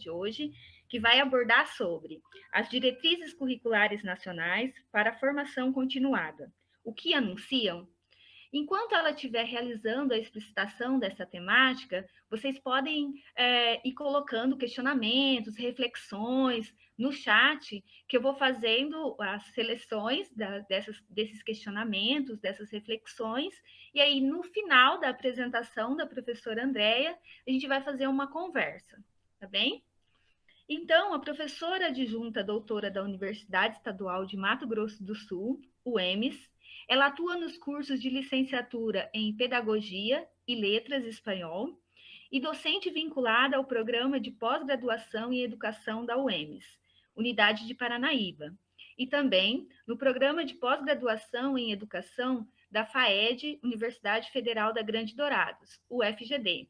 de hoje, que vai abordar sobre as diretrizes curriculares nacionais para a formação continuada. O que anunciam? Enquanto ela estiver realizando a explicitação dessa temática, vocês podem ir colocando questionamentos, reflexões no chat, que eu vou fazendo as seleções desses questionamentos, dessas reflexões, e aí no final da apresentação da professora Andréia, a gente vai fazer uma conversa, tá bem? Então, a professora adjunta doutora da Universidade Estadual de Mato Grosso do Sul, UEMS, ela atua nos cursos de licenciatura em Pedagogia e Letras Espanhol e docente vinculada ao programa de pós-graduação em Educação da UEMS, Unidade de Paranaíba, e também no programa de pós-graduação em Educação da FAED, Universidade Federal da Grande Dourados, UFGD.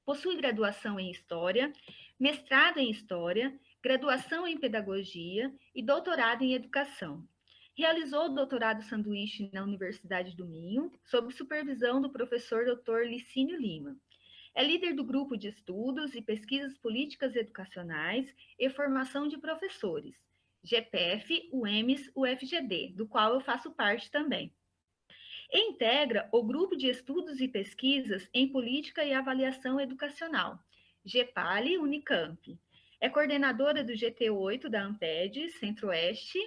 Possui graduação em História, mestrado em História, graduação em Pedagogia e doutorado em Educação. Realizou o doutorado sanduíche na Universidade do Minho, sob supervisão do professor Dr. Licínio Lima. É líder do grupo de estudos e pesquisas políticas educacionais e formação de professores, GPF, UEMS, UFGD, do qual eu faço parte também. E integra o Grupo de Estudos e Pesquisas em Política e Avaliação Educacional, GEPALI Unicamp. É coordenadora do GT8 da ANPED, Centro-Oeste,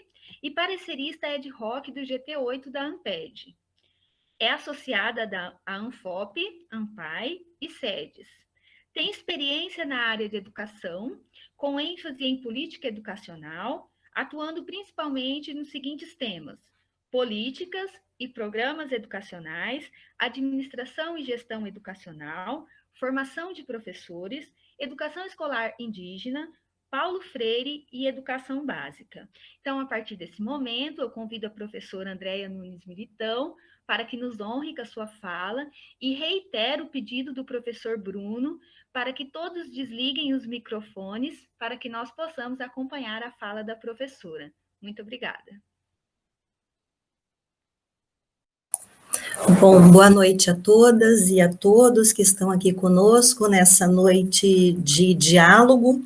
e parecerista ad hoc do GT8 da ANPED. É associada da ANFOP, ANPAI e SEDES. Tem experiência na área de educação, com ênfase em política educacional, atuando principalmente nos seguintes temas: políticas e programas educacionais, administração e gestão educacional, formação de professores, educação escolar indígena, Paulo Freire e educação básica. Então, a partir desse momento, eu convido a professora Andréia Nunes Militão para que nos honre com a sua fala e reitero o pedido do professor Bruno para que todos desliguem os microfones para que nós possamos acompanhar a fala da professora. Muito obrigada. Bom, boa noite a todas e a todos que estão aqui conosco nessa noite de diálogo.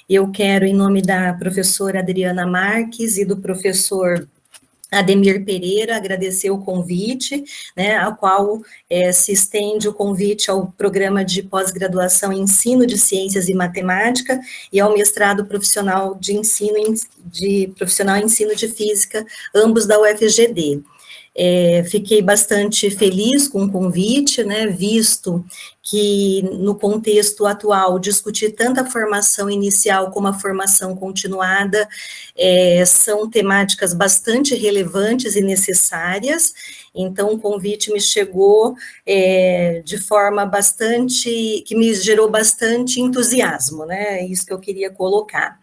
Eu quero, em nome da professora Adriana Marques e do professor Ademir Pereira, agradecer o convite, né, ao qual se estende o convite ao programa de pós-graduação em Ensino de Ciências e Matemática e ao mestrado profissional de ensino em Ensino de Física, ambos da UFGD. Fiquei bastante feliz com o convite, né, visto que no contexto atual discutir tanto a formação inicial como a formação continuada são temáticas bastante relevantes e necessárias. Então o convite me chegou de forma que me gerou bastante entusiasmo, né, é isso que eu queria colocar.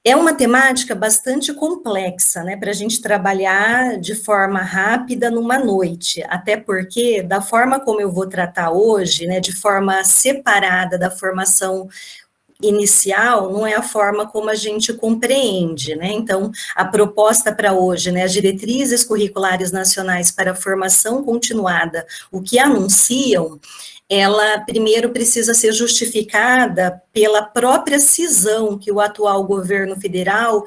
É uma temática bastante complexa, né, para a gente trabalhar de forma rápida numa noite, até porque, da forma como eu vou tratar hoje, né, de forma separada da formação inicial, não é a forma como a gente compreende, né, então, a proposta para hoje, né, as diretrizes curriculares nacionais para a formação continuada, o que anunciam, ela primeiro precisa ser justificada pela própria cisão que o atual governo federal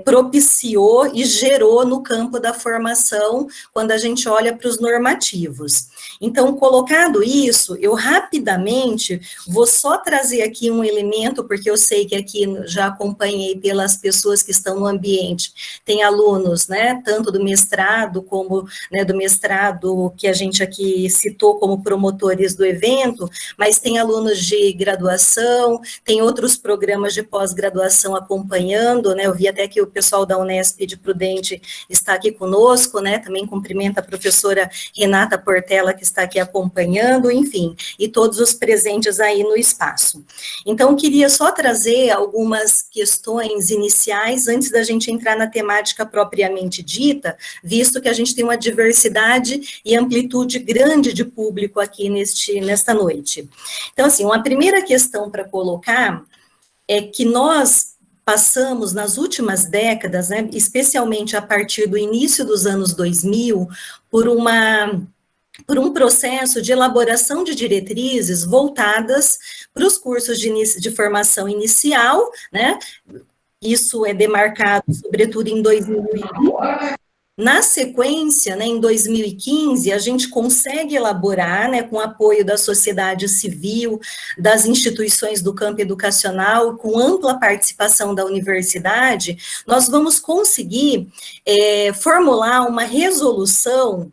propiciou e gerou no campo da formação, quando a gente olha para os normativos. Então, colocado isso, eu rapidamente vou só trazer aqui um elemento, porque eu sei que aqui já acompanhei pelas pessoas que estão no ambiente, tem alunos, né, tanto do mestrado como, né, do mestrado que a gente aqui citou como promotores do evento, mas tem alunos de graduação, tem outros programas de pós-graduação acompanhando, né, eu vi até que o pessoal da Unesp de Prudente está aqui conosco, né, também cumprimento a professora Renata Portela, que está aqui acompanhando, enfim, e todos os presentes aí no espaço. Então, queria só trazer algumas questões iniciais, antes da gente entrar na temática propriamente dita, visto que a gente tem uma diversidade e amplitude grande de público aqui nesta noite. Então, assim, uma primeira questão para colocar é que nós passamos nas últimas décadas, né, especialmente a partir do início dos anos 2000, por uma por um processo de elaboração de diretrizes voltadas para os cursos de formação inicial, né? Isso é demarcado, sobretudo, em 2020. Na sequência, né, em 2015, a gente consegue elaborar, né, com apoio da sociedade civil, das instituições do campo educacional, com ampla participação da universidade, nós vamos conseguir formular uma resolução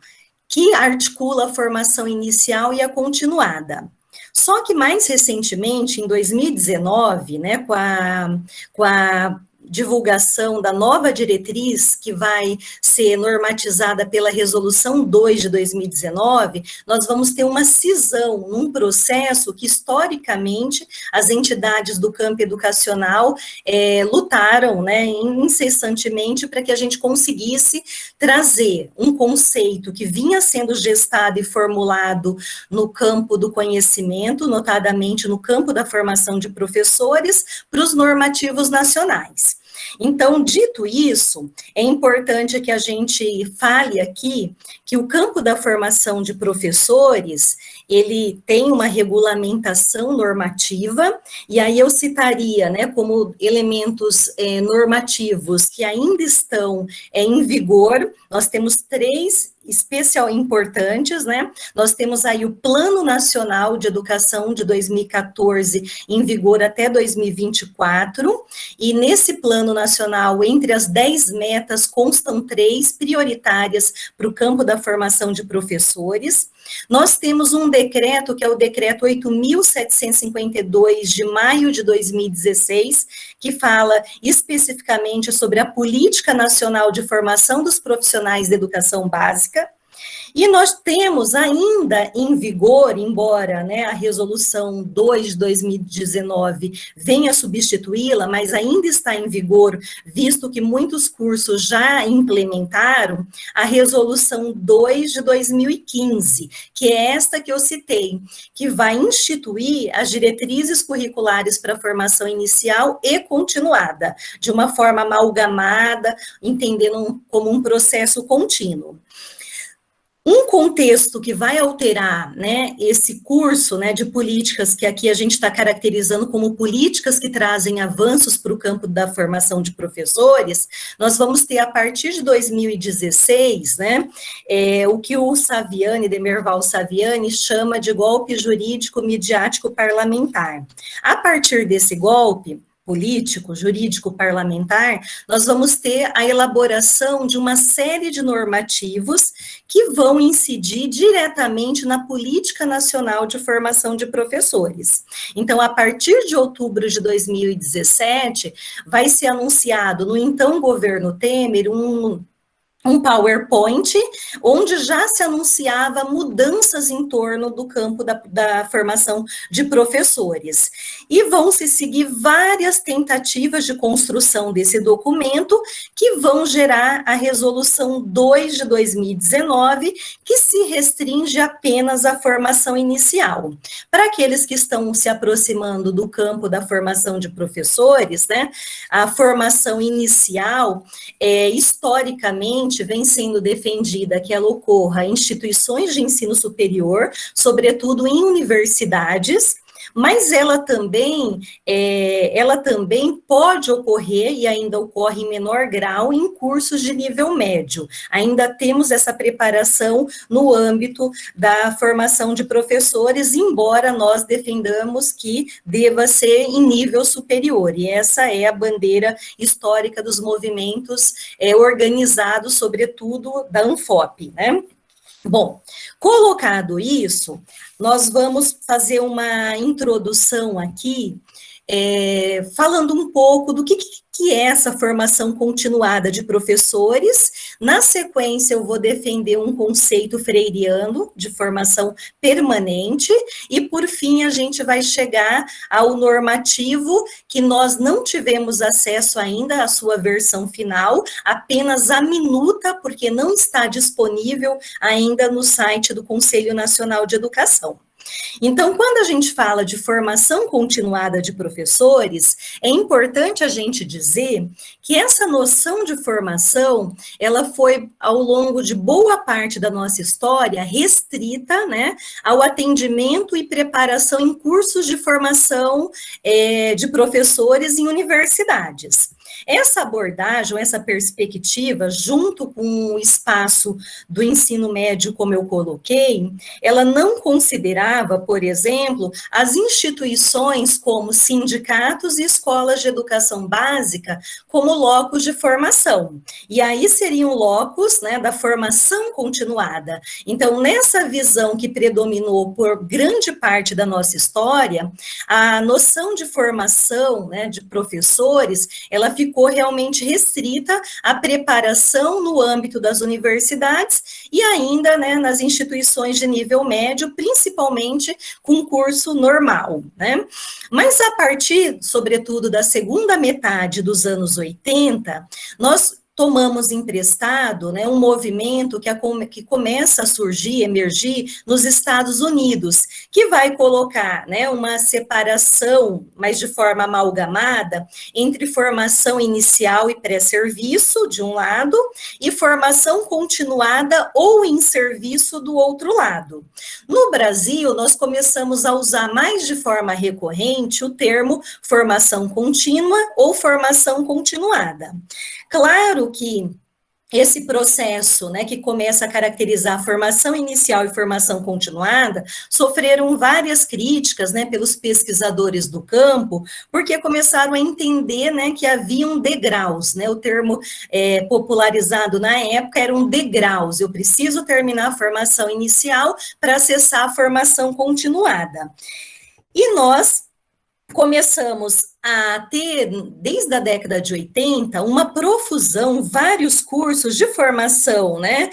que articula a formação inicial e a continuada. Só que mais recentemente, em 2019, né, com a divulgação da nova diretriz, que vai ser normatizada pela Resolução 2 de 2019, nós vamos ter uma cisão num processo que, historicamente, as entidades do campo educacional lutaram, né, incessantemente para que a gente conseguisse trazer um conceito que vinha sendo gestado e formulado no campo do conhecimento, notadamente no campo da formação de professores, para os normativos nacionais. Então, dito isso, é importante que a gente fale aqui que o campo da formação de professores, ele tem uma regulamentação normativa, e aí eu citaria, né, como elementos normativos que ainda estão em vigor, nós temos 3 especial importantes, né? Nós temos aí o Plano Nacional de Educação de 2014 em vigor até 2024, e nesse Plano Nacional, entre as 10 metas, constam 3 prioritárias para o campo da formação de professores. Nós temos um decreto, que é o decreto 8.752 de maio de 2016, que fala especificamente sobre a Política Nacional de Formação dos Profissionais de Educação Básica. E nós temos ainda em vigor, embora, né, a Resolução 2 de 2019 venha substituí-la, mas ainda está em vigor, visto que muitos cursos já implementaram, a Resolução 2 de 2015, que é esta que eu citei, que vai instituir as diretrizes curriculares para a formação inicial e continuada, de uma forma amalgamada, entendendo como um processo contínuo. Um contexto que vai alterar, né, esse curso, né, de políticas, que aqui a gente está caracterizando como políticas que trazem avanços para o campo da formação de professores, nós vamos ter, a partir de 2016, né, o que o Saviani, Demerval Saviani, chama de golpe jurídico midiático parlamentar. A partir desse golpe político, jurídico, parlamentar, nós vamos ter a elaboração de uma série de normativos que vão incidir diretamente na Política Nacional de Formação de Professores. Então, a partir de outubro de 2017, vai ser anunciado no então governo Temer um PowerPoint, onde já se anunciava mudanças em torno do campo da formação de professores. E vão se seguir várias tentativas de construção desse documento, que vão gerar a Resolução 2 de 2019, que se restringe apenas à formação inicial. Para aqueles que estão se aproximando do campo da formação de professores, né, a formação inicial, historicamente, vem sendo defendida que ela ocorra em instituições de ensino superior, sobretudo em universidades, mas ela também pode ocorrer, e ainda ocorre em menor grau, em cursos de nível médio. Ainda temos essa preparação no âmbito da formação de professores, embora nós defendamos que deva ser em nível superior, e essa é a bandeira histórica dos movimentos organizados, sobretudo, da ANFOP, né? Bom, colocado isso, nós vamos fazer uma introdução aqui, falando um pouco do que é essa formação continuada de professores. Na sequência, eu vou defender um conceito freiriano de formação permanente, e, por fim, a gente vai chegar ao normativo, que nós não tivemos acesso ainda à sua versão final, apenas a minuta, porque não está disponível ainda no site do Conselho Nacional de Educação. Então, quando a gente fala de formação continuada de professores, é importante a gente dizer que essa noção de formação, ela foi, ao longo de boa parte da nossa história, restrita, né, ao atendimento e preparação em cursos de formação de professores em universidades. Essa abordagem, essa perspectiva, junto com o espaço do ensino médio, como eu coloquei, ela não considerava, por exemplo, as instituições como sindicatos e escolas de educação básica como locos de formação. E aí seriam locos, né, da formação continuada. Então, nessa visão que predominou por grande parte da nossa história, a noção de formação, né, de professores, ela ficou realmente restrita à preparação no âmbito das universidades e ainda, né, nas instituições de nível médio, principalmente com curso normal, né? Mas a partir, sobretudo, da segunda metade dos anos 80, nós tomamos emprestado, né, um movimento que começa a surgir, emergir nos Estados Unidos, que vai colocar, né, uma separação, mas de forma amalgamada, entre formação inicial e pré-serviço, de um lado, e formação continuada ou em serviço, do outro lado. No Brasil, nós começamos a usar mais de forma recorrente o termo formação contínua ou formação continuada. Claro que esse processo, né, que começa a caracterizar a formação inicial e formação continuada, sofreram várias críticas, né, pelos pesquisadores do campo, porque começaram a entender, né, que haviam degraus, né, o termo popularizado na época eram degraus, eu preciso terminar a formação inicial para acessar a formação continuada. E nós começamos a ter, desde a década de 80, uma profusão, vários cursos de formação, né,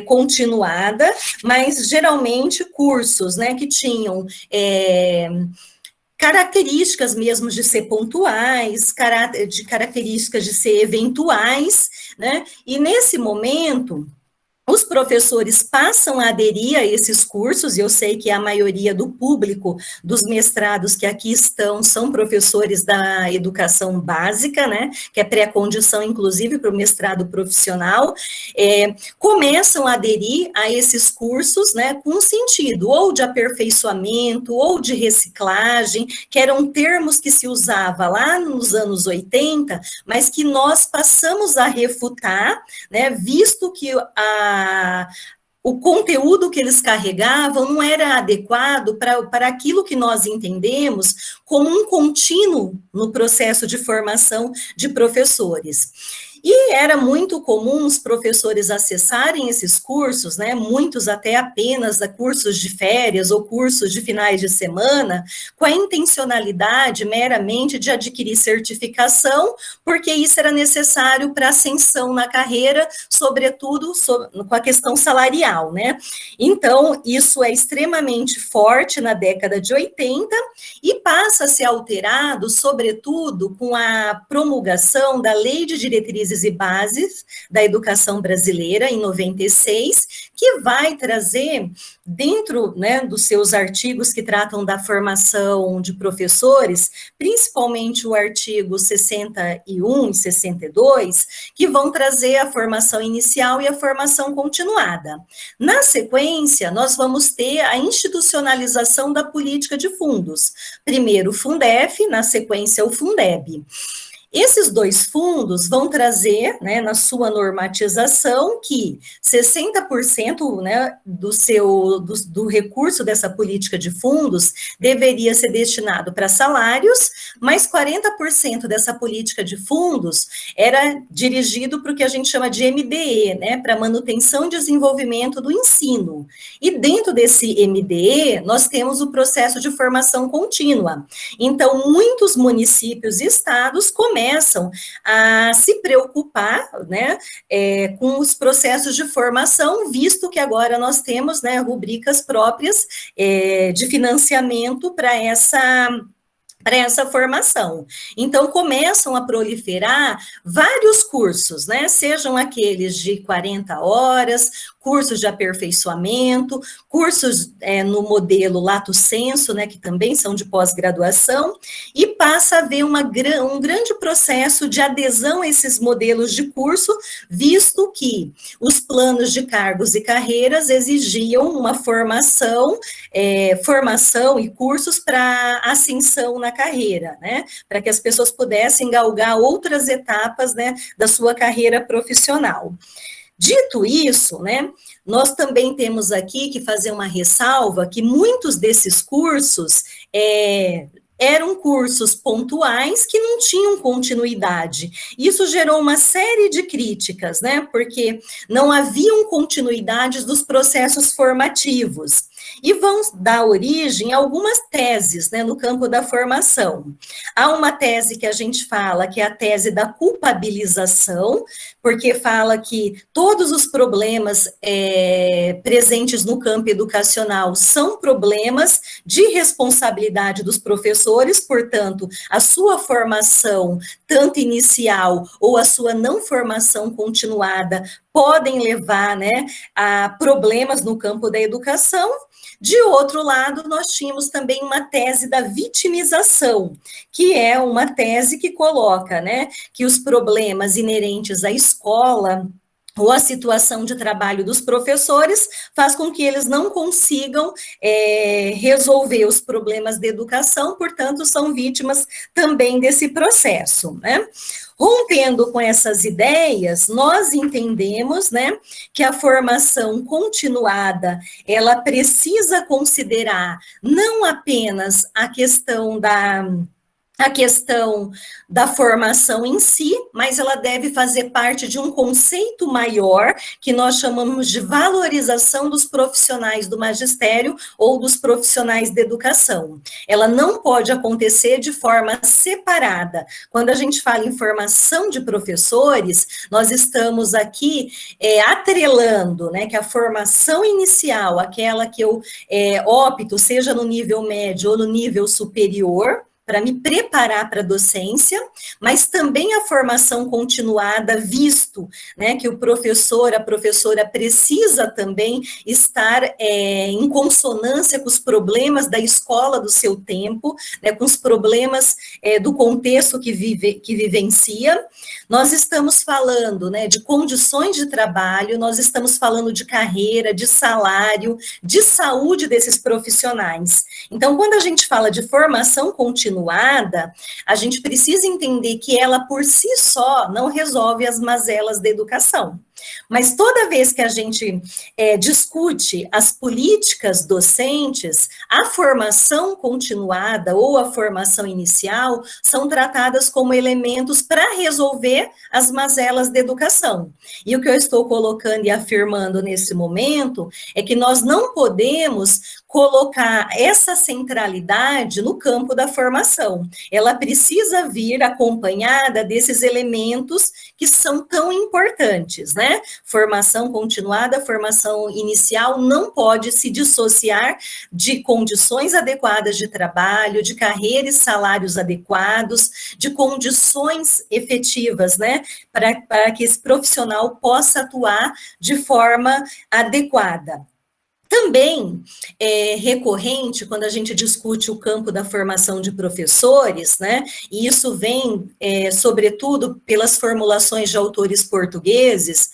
continuada, mas geralmente cursos, né, que tinham características mesmo de ser pontuais, características de ser eventuais, né, e nesse momento os professores passam a aderir a esses cursos, e eu sei que a maioria do público dos mestrados que aqui estão são professores da educação básica, né, que é pré-condição, inclusive, para o mestrado profissional, começam a aderir a esses cursos, né, com sentido ou de aperfeiçoamento, ou de reciclagem, que eram termos que se usava lá nos anos 80, mas que nós passamos a refutar, né, visto que o conteúdo que eles carregavam não era adequado para aquilo que nós entendemos como um contínuo no processo de formação de professores. E era muito comum os professores acessarem esses cursos, né, muitos até apenas a cursos de férias ou cursos de finais de semana, com a intencionalidade meramente de adquirir certificação, porque isso era necessário para ascensão na carreira, sobretudo com a questão salarial, né? Então, isso é extremamente forte na década de 80 e passa a ser alterado, sobretudo, com a promulgação da Lei de Diretrizes e Bases da Educação Brasileira, em 96, que vai trazer, dentro, né, dos seus artigos que tratam da formação de professores, principalmente o artigo 61 e 62, que vão trazer a formação inicial e a formação continuada. Na sequência, nós vamos ter a institucionalização da política de fundos. Primeiro o Fundef, na sequência o Fundeb. Esses dois fundos vão trazer, né, na sua normatização, que 60%, né, do recurso dessa política de fundos deveria ser destinado para salários, mas 40% dessa política de fundos era dirigido para o que a gente chama de MDE, né, para manutenção e desenvolvimento do ensino. E dentro desse MDE, nós temos o processo de formação contínua. Então, muitos municípios e estados começam a se preocupar, né, com os processos de formação, visto que agora nós temos, né, rubricas próprias de financiamento para essa formação. Então, começam a proliferar vários cursos, né, sejam aqueles de 40 horas, cursos de aperfeiçoamento, cursos no modelo Lato Sensu, né, que também são de pós-graduação, e passa a haver um grande processo de adesão a esses modelos de curso, visto que os planos de cargos e carreiras exigiam uma formação e cursos para ascensão na carreira, né, para que as pessoas pudessem galgar outras etapas, né, da sua carreira profissional. Dito isso, né, nós também temos aqui que fazer uma ressalva que muitos desses cursos eram cursos pontuais que não tinham continuidade. Isso gerou uma série de críticas, né, porque não haviam continuidades dos processos formativos. E vão dar origem a algumas teses, né, no campo da formação. Há uma tese que a gente fala, que é a tese da culpabilização, porque fala que todos os problemas presentes no campo educacional são problemas de responsabilidade dos professores, portanto, a sua formação, tanto inicial ou a sua não formação continuada, podem levar, né, a problemas no campo da educação. De outro lado, nós tínhamos também uma tese da vitimização, que é uma tese que coloca, né, que os problemas inerentes à escola ou a situação de trabalho dos professores faz com que eles não consigam resolver os problemas de educação, portanto, são vítimas também desse processo, né? Rompendo com essas ideias, nós entendemos, né, que a formação continuada, ela precisa considerar não apenas a questão da formação em si, mas ela deve fazer parte de um conceito maior, que nós chamamos de valorização dos profissionais do magistério ou dos profissionais da educação. Ela não pode acontecer de forma separada. Quando a gente fala em formação de professores, nós estamos aqui atrelando, né, que a formação inicial, aquela que eu opto, seja no nível médio ou no nível superior, para me preparar para a docência, mas também a formação continuada, visto, né, que o professor, a professora precisa também estar em consonância com os problemas da escola do seu tempo, né, com os problemas do contexto que vivencia. Nós estamos falando, né, de condições de trabalho, nós estamos falando de carreira, de salário, de saúde desses profissionais. Então, quando a gente fala de formação continuada, a gente precisa entender que ela por si só não resolve as mazelas da educação. Mas toda vez que a gente discute as políticas docentes, a formação continuada ou a formação inicial são tratadas como elementos para resolver as mazelas da educação. E o que eu estou colocando e afirmando nesse momento é que nós não podemos colocar essa centralidade no campo da formação. Ela precisa vir acompanhada desses elementos que são tão importantes, né? Formação continuada, formação inicial não pode se dissociar de condições adequadas de trabalho, de carreira e salários adequados, de condições efetivas, né? Para que esse profissional possa atuar de forma adequada. Também é recorrente, quando a gente discute o campo da formação de professores, né, e isso vem, sobretudo, pelas formulações de autores portugueses,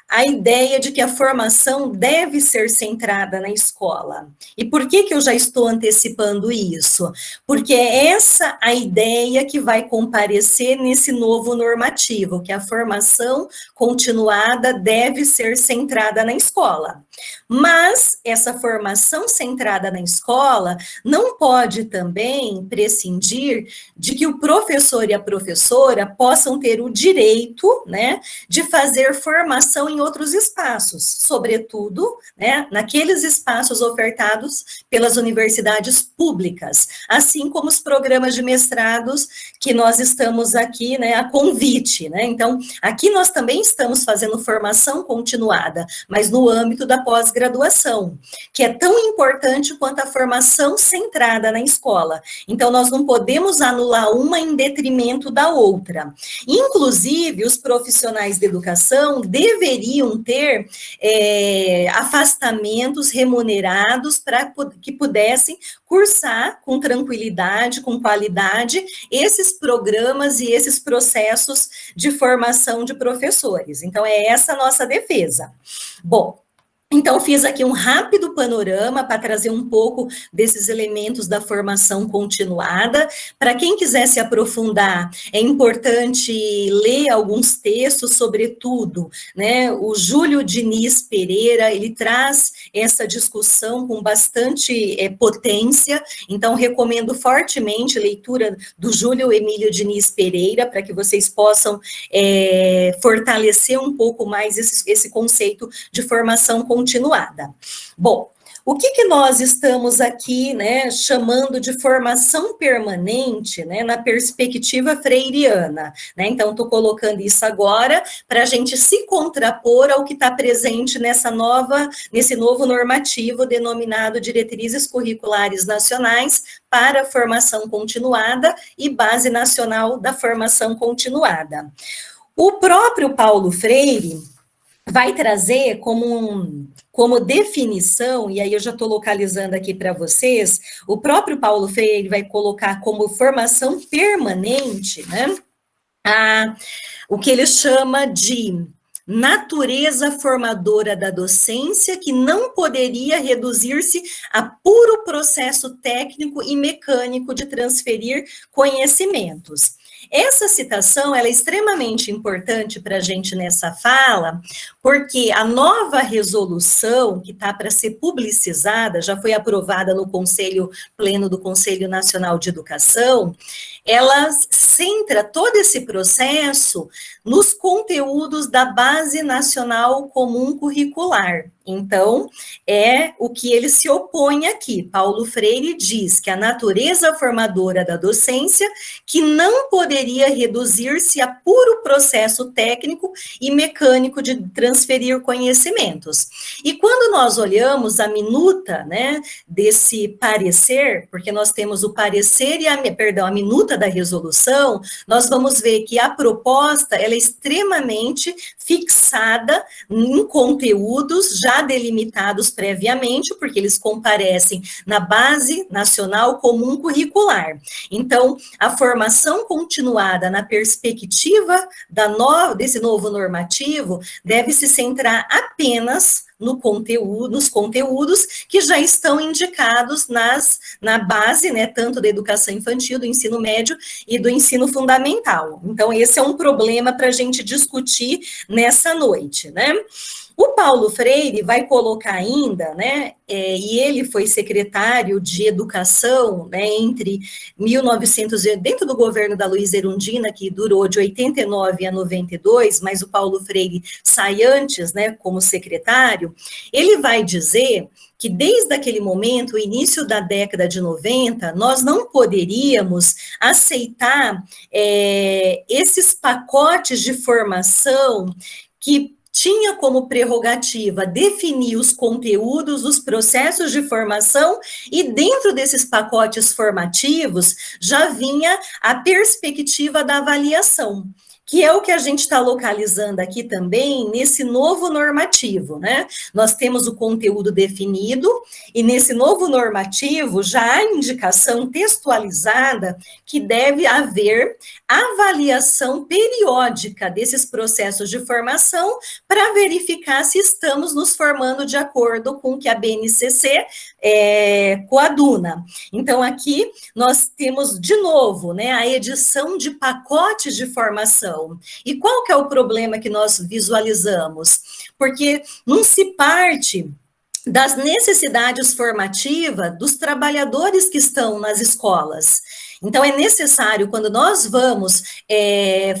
a ideia de que a formação deve ser centrada na escola. E por que eu já estou antecipando isso? Porque é essa a ideia que vai comparecer nesse novo normativo, que a formação continuada deve ser centrada na escola. Mas essa formação centrada na escola não pode também prescindir de que o professor e a professora possam ter o direito, né, de fazer formação em outros espaços, sobretudo, né, naqueles espaços ofertados pelas universidades públicas, assim como os programas de mestrados que nós estamos aqui, né, a convite, né, então, aqui nós também estamos fazendo formação continuada, mas no âmbito da pós-graduação, formação, que é tão importante quanto a formação centrada na escola. Então, nós não podemos anular uma em detrimento da outra. Inclusive, os profissionais de educação deveriam ter afastamentos remunerados para que pudessem cursar com tranquilidade, com qualidade, esses programas e esses processos de formação de professores. Então, é essa a nossa defesa. Bom, então, fiz aqui um rápido panorama para trazer um pouco desses elementos da formação continuada. Para quem quiser se aprofundar, é importante ler alguns textos, sobretudo, né? O Júlio Diniz Pereira, ele traz essa discussão com bastante potência, então recomendo fortemente a leitura do Júlio Emílio Diniz Pereira, para que vocês possam fortalecer um pouco mais esse conceito de formação continuada. Bom, o que nós estamos aqui, né, chamando de formação permanente, né, na perspectiva freiriana, né? Então, estou colocando isso agora para a gente se contrapor ao que está presente nesse novo normativo denominado Diretrizes Curriculares Nacionais para a Formação Continuada e Base Nacional da Formação Continuada. O próprio Paulo Freire vai trazer como definição, e aí eu já estou localizando aqui para vocês, o próprio Paulo Freire vai colocar como formação permanente, né, o que ele chama de natureza formadora da docência, que não poderia reduzir-se a puro processo técnico e mecânico de transferir conhecimentos. Essa citação ela é extremamente importante para a gente nessa fala, porque a nova resolução que está para ser publicizada, já foi aprovada no Conselho Pleno do Conselho Nacional de Educação, ela centra todo esse processo nos conteúdos da Base Nacional Comum Curricular. Então, é o que ele se opõe aqui. Paulo Freire diz que a natureza formadora da docência, que não poderia reduzir-se a puro processo técnico e mecânico de transferir conhecimentos. E quando nós olhamos a minuta, né, desse parecer, porque nós temos o parecer e a minuta da resolução, nós vamos ver que a proposta ela é extremamente fixada em conteúdos já delimitados previamente, porque eles comparecem na Base Nacional Comum Curricular. Então, a formação continuada na perspectiva desse novo normativo deve se centrar apenas nos conteúdos que já estão indicados na base, né, tanto da educação infantil, do ensino médio e do ensino fundamental. Então, esse é um problema para a gente discutir nessa noite, né? O Paulo Freire vai colocar ainda, né, e ele foi secretário de Educação, né, entre 1900, dentro do governo da Luísa Erundina, que durou de 89 a 92, mas o Paulo Freire sai antes, né, como secretário, ele vai dizer que desde aquele momento, o início da década de 90, nós não poderíamos aceitar esses pacotes de formação que tinha como prerrogativa definir os conteúdos, os processos de formação, e dentro desses pacotes formativos já vinha a perspectiva da avaliação, que é o que a gente está localizando aqui também nesse novo normativo, né? Nós temos o conteúdo definido, e nesse novo normativo já há indicação textualizada que deve haver avaliação periódica desses processos de formação para verificar se estamos nos formando de acordo com o que a BNCC coaduna. Então, aqui nós temos, de novo, né, a edição de pacotes de formação. E qual que é o problema que nós visualizamos? Porque não se parte das necessidades formativas dos trabalhadores que estão nas escolas. Então, é necessário, quando nós vamos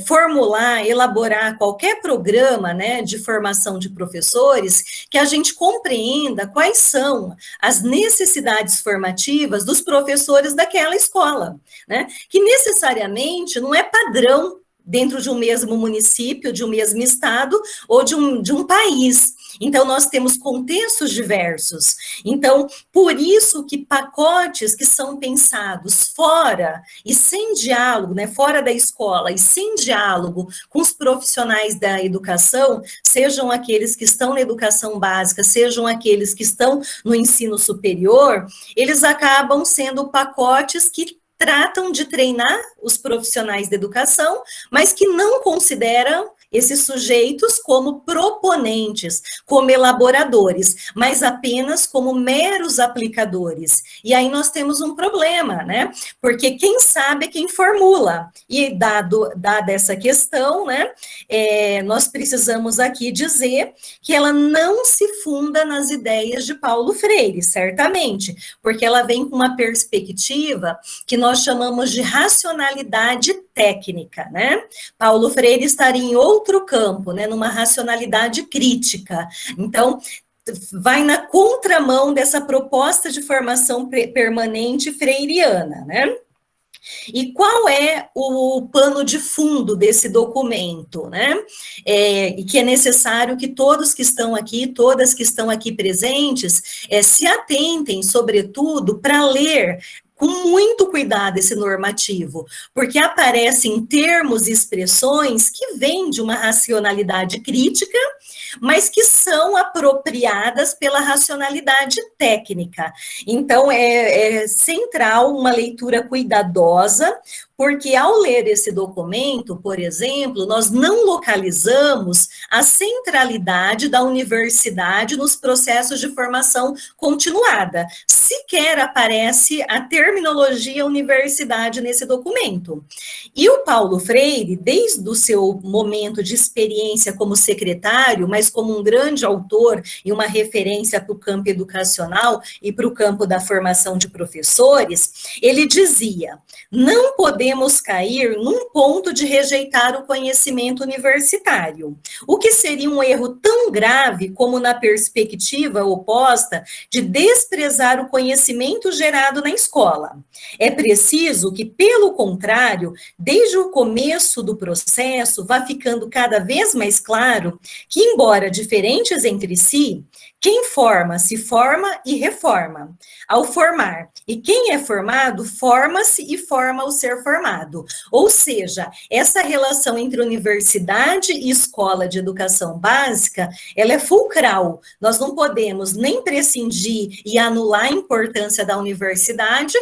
formular, elaborar qualquer programa, né, de formação de professores, que a gente compreenda quais são as necessidades formativas dos professores daquela escola, né, que necessariamente não é padrão, dentro de um mesmo município, de um mesmo estado ou de um país. Então, nós temos contextos diversos. Então, por isso que pacotes que são pensados fora e sem diálogo, né, fora da escola e sem diálogo com os profissionais da educação, sejam aqueles que estão na educação básica, sejam aqueles que estão no ensino superior, eles acabam sendo pacotes que tratam de treinar os profissionais da educação, mas que não consideram esses sujeitos como proponentes, como elaboradores, mas apenas como meros aplicadores. E aí nós temos um problema, né? Porque quem sabe é quem formula. E dada essa questão, né, nós precisamos aqui dizer que ela não se funda nas ideias de Paulo Freire, certamente, porque ela vem com uma perspectiva que nós chamamos de racionalidade técnica, né? Paulo Freire estaria em outro campo, né, numa racionalidade crítica. Então, vai na contramão dessa proposta de formação permanente freiriana, né? E qual é o pano de fundo desse documento, né? E que é necessário que todos que estão aqui, todas que estão aqui presentes, se atentem, sobretudo, para ler com muito cuidado esse normativo, porque aparecem termos e expressões que vêm de uma racionalidade crítica, mas que são apropriadas pela racionalidade técnica. Então, é central uma leitura cuidadosa, porque ao ler esse documento, por exemplo, nós não localizamos a centralidade da universidade nos processos de formação continuada. Sequer aparece a terminologia universidade nesse documento. E o Paulo Freire, desde o seu momento de experiência como secretário, mas como um grande autor e uma referência para o campo educacional e para o campo da formação de professores, ele dizia: não podemos cair num ponto de rejeitar o conhecimento universitário, o que seria um erro tão grave como na perspectiva oposta de desprezar o conhecimento gerado na escola. É preciso que, pelo contrário, desde o começo do processo, vá ficando cada vez mais claro que, embora diferentes entre si, quem forma se forma e reforma ao formar, e quem é formado forma-se e forma ao ser formado. Ou seja, essa relação entre universidade e escola de educação básica, ela é fulcral. Nós não podemos nem prescindir e anular a importância da universidade,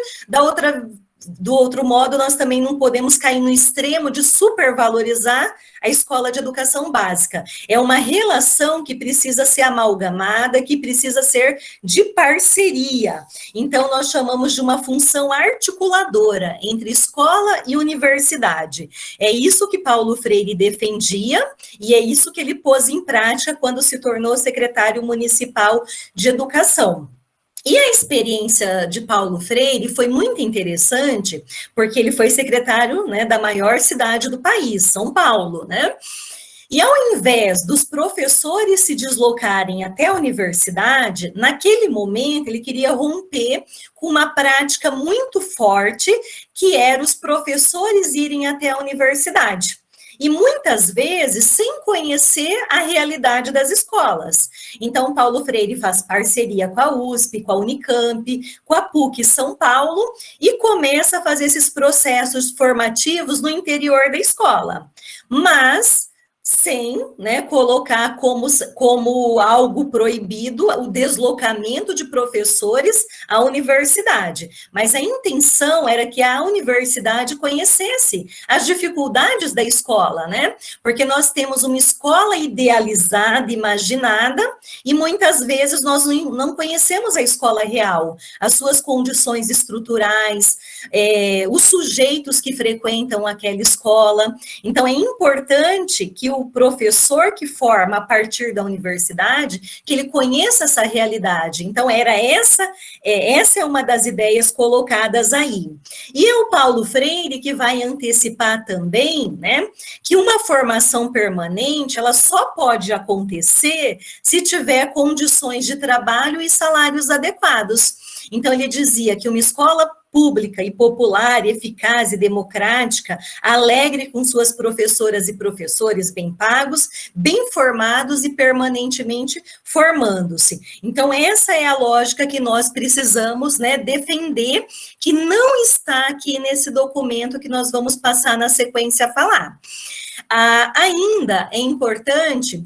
do outro modo, nós também não podemos cair no extremo de supervalorizar a escola de educação básica. É uma relação que precisa ser amalgamada, que precisa ser de parceria. Então, nós chamamos de uma função articuladora entre escola e universidade. É isso que Paulo Freire defendia e é isso que ele pôs em prática quando se tornou secretário municipal de educação. E a experiência de Paulo Freire foi muito interessante, porque ele foi secretário, né, da maior cidade do país, São Paulo, né? E ao invés dos professores se deslocarem até a universidade, naquele momento ele queria romper com uma prática muito forte, que era os professores irem até a universidade. E muitas vezes sem conhecer a realidade das escolas. Então, Paulo Freire faz parceria com a USP, com a Unicamp, com a PUC São Paulo, e começa a fazer esses processos formativos no interior da escola. Mas sem, né, colocar como algo proibido o deslocamento de professores à universidade. Mas a intenção era que a universidade conhecesse as dificuldades da escola, né? Porque nós temos uma escola idealizada, imaginada, e muitas vezes nós não conhecemos a escola real, as suas condições estruturais, os sujeitos que frequentam aquela escola. Então, é importante que o professor que forma a partir da universidade, que ele conheça essa realidade. Então, essa é uma das ideias colocadas aí. E o Paulo Freire que vai antecipar também, né, que uma formação permanente, ela só pode acontecer se tiver condições de trabalho e salários adequados. Então, ele dizia que uma escola pública e popular, eficaz e democrática, alegre com suas professoras e professores bem pagos, bem formados e permanentemente formando-se. Então, essa é a lógica que nós precisamos, né, defender, que não está aqui nesse documento que nós vamos passar na sequência a falar. Ainda é importante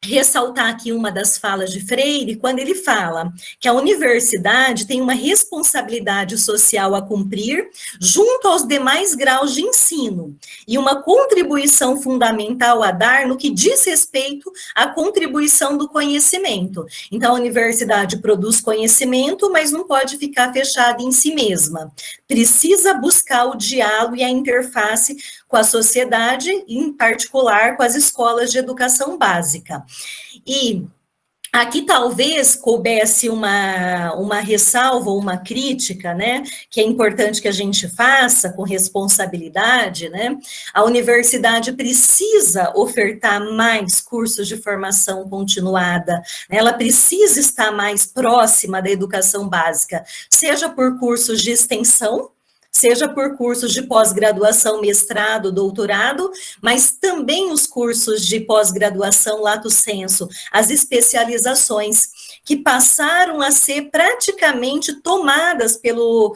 ressaltar aqui uma das falas de Freire, quando ele fala que a universidade tem uma responsabilidade social a cumprir junto aos demais graus de ensino e uma contribuição fundamental a dar no que diz respeito à contribuição do conhecimento. Então, a universidade produz conhecimento, mas não pode ficar fechada em si mesma. Precisa buscar o diálogo e a interface com a sociedade, em particular com as escolas de educação básica. E aqui talvez coubesse uma ressalva, uma crítica, né, que é importante que a gente faça com responsabilidade, né? A universidade precisa ofertar mais cursos de formação continuada, né? Ela precisa estar mais próxima da educação básica, seja por cursos de extensão, seja por cursos de pós-graduação, mestrado, doutorado, mas também os cursos de pós-graduação lato sensu, as especializações, que passaram a ser praticamente tomadas pelo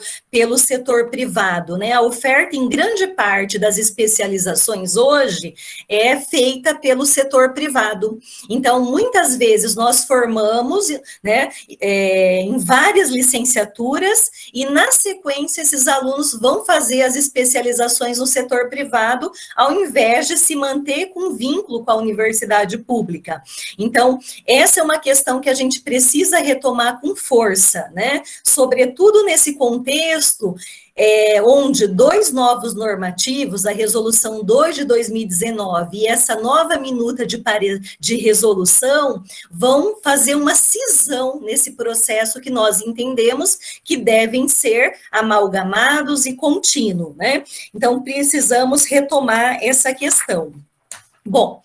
setor privado, né? A oferta, em grande parte das especializações hoje, é feita pelo setor privado. Então, muitas vezes, nós formamos, né, em várias licenciaturas, e, na sequência, esses alunos vão fazer as especializações no setor privado, ao invés de se manter com vínculo com a universidade pública. Então, essa é uma questão que a gente precisa retomar com força, né? Sobretudo nesse contexto onde 2 novos normativos, a Resolução 2 de 2019 e essa nova minuta de resolução, vão fazer uma cisão nesse processo que nós entendemos que devem ser amalgamados e contínuo, né? Então, precisamos retomar essa questão. Bom,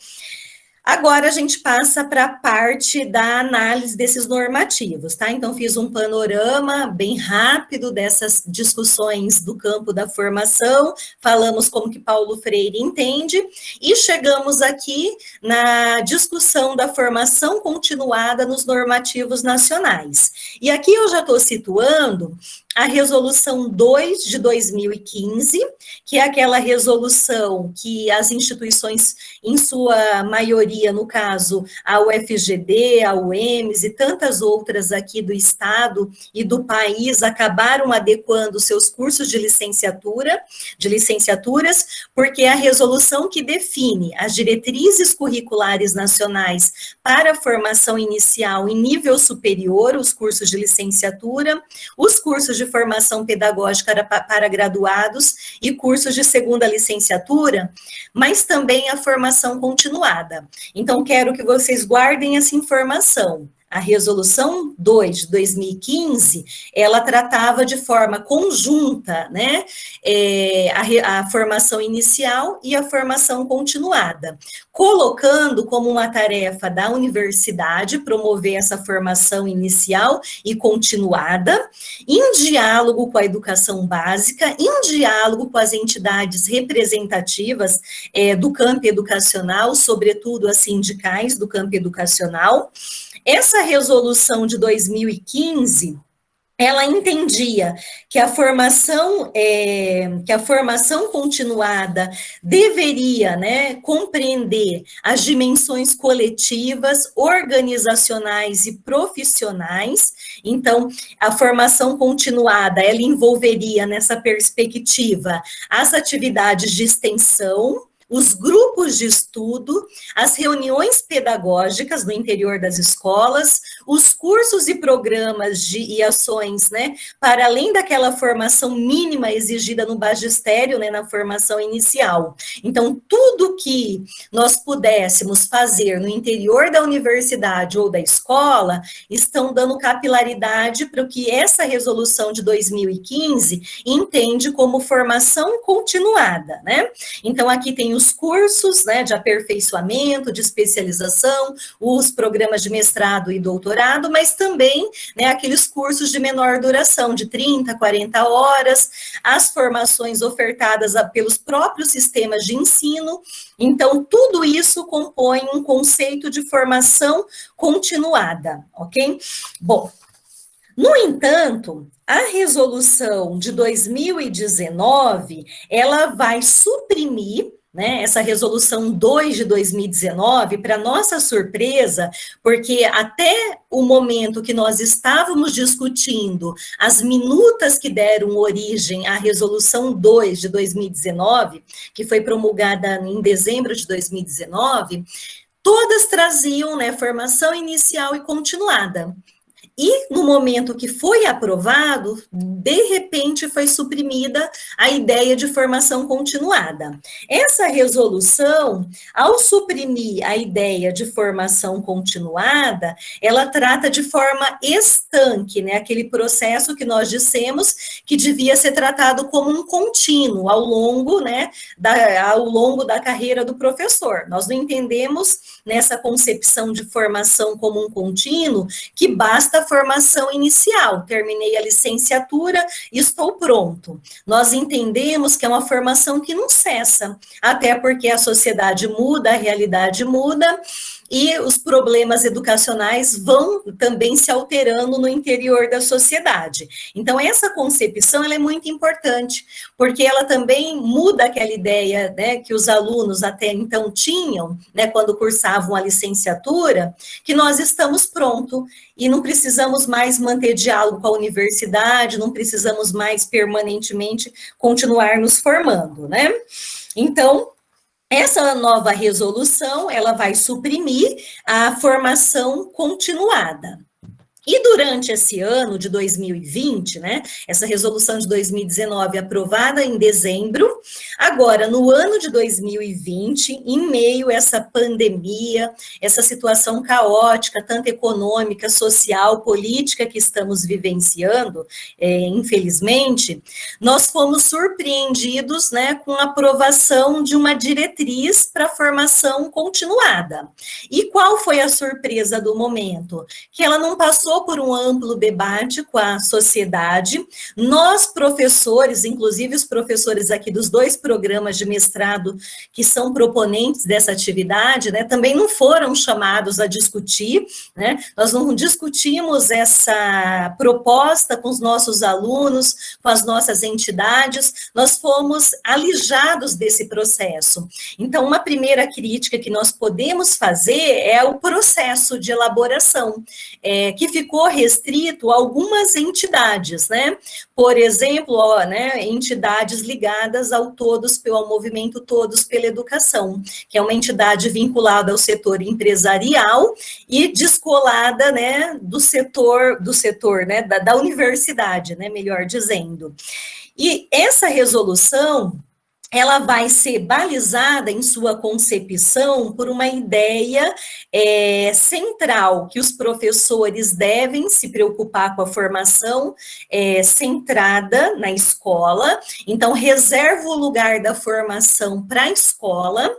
agora a gente passa para a parte da análise desses normativos, tá? Então, fiz um panorama bem rápido dessas discussões do campo da formação, falamos como que Paulo Freire entende, e chegamos aqui na discussão da formação continuada nos normativos nacionais. E aqui eu já estou situando a Resolução 2 de 2015, que é aquela resolução que as instituições, em sua maioria, no caso, a UFGD, a UEMS e tantas outras aqui do Estado e do país, acabaram adequando seus cursos de licenciaturas, porque é a resolução que define as diretrizes curriculares nacionais para a formação inicial em nível superior, os cursos de licenciatura, os cursos de formação pedagógica para graduados e cursos de segunda licenciatura, mas também a formação continuada. Então, quero que vocês guardem essa informação. A Resolução 2 de 2015, ela tratava de forma conjunta, né, a formação inicial e a formação continuada, colocando como uma tarefa da universidade promover essa formação inicial e continuada, em diálogo com a educação básica, em diálogo com as entidades representativas do campo educacional, sobretudo as sindicais do campo educacional. Essa resolução de 2015, ela entendia que a formação continuada deveria, né, compreender as dimensões coletivas, organizacionais e profissionais. Então, a formação continuada, ela envolveria nessa perspectiva as atividades de extensão, os grupos de estudo, as reuniões pedagógicas no interior das escolas, os cursos e programas e ações, né, para além daquela formação mínima exigida no magistério, né, na formação inicial. Então, tudo que nós pudéssemos fazer no interior da universidade ou da escola, estão dando capilaridade para o que essa resolução de 2015 entende como formação continuada, né? Então, aqui tem os os cursos, né, de aperfeiçoamento, de especialização, os programas de mestrado e doutorado, mas também, né, aqueles cursos de menor duração, de 30, 40 horas, as formações ofertadas pelos próprios sistemas de ensino. Então, tudo isso compõe um conceito de formação continuada, ok? Bom, no entanto, a resolução de 2019, ela vai suprimir, né, essa resolução 2 de 2019, para nossa surpresa, porque até o momento que nós estávamos discutindo as minutas que deram origem à resolução 2 de 2019, que foi promulgada em dezembro de 2019, todas traziam, né, formação inicial e continuada. E no momento que foi aprovado, de repente foi suprimida a ideia de formação continuada. Essa resolução, ao suprimir a ideia de formação continuada, ela trata de forma estanque, né, aquele processo que nós dissemos que devia ser tratado como um contínuo ao longo, né, ao longo da carreira do professor. Nós não entendemos nessa concepção de formação como um contínuo que basta formação inicial, terminei a licenciatura e estou pronto. Nós entendemos que é uma formação que não cessa, até porque a sociedade muda, a realidade muda, e os problemas educacionais vão também se alterando no interior da sociedade. Então, essa concepção ela é muito importante, porque ela também muda aquela ideia, né, que os alunos até então tinham, né, quando cursavam a licenciatura, que nós estamos prontos e não precisamos mais manter diálogo com a universidade, não precisamos mais permanentemente continuar nos formando, né? Então, essa nova resolução, ela vai suprimir a formação continuada. E durante esse ano de 2020, né, essa resolução de 2019 aprovada em dezembro, agora no ano de 2020, em meio a essa pandemia, essa situação caótica, tanto econômica, social, política que estamos vivenciando, infelizmente, nós fomos surpreendidos, né, com a aprovação de uma diretriz para formação continuada. E qual foi a surpresa do momento? Que ela não passou por um amplo debate com a sociedade. Nós, professores, inclusive os professores aqui dos 2 programas de mestrado que são proponentes dessa atividade, né, também não foram chamados a discutir, né, nós não discutimos essa proposta com os nossos alunos, com as nossas entidades, nós fomos alijados desse processo. Então, uma primeira crítica que nós podemos fazer é o processo de elaboração, que ficou restrito a algumas entidades, né? Por exemplo, né, entidades ligadas ao movimento Todos pela Educação, que é uma entidade vinculada ao setor empresarial e descolada, né, do setor, né, da universidade, né, melhor dizendo. E essa resolução, ela vai ser balizada em sua concepção por uma ideia central, que os professores devem se preocupar com a formação centrada na escola, então reserva o lugar da formação para a escola,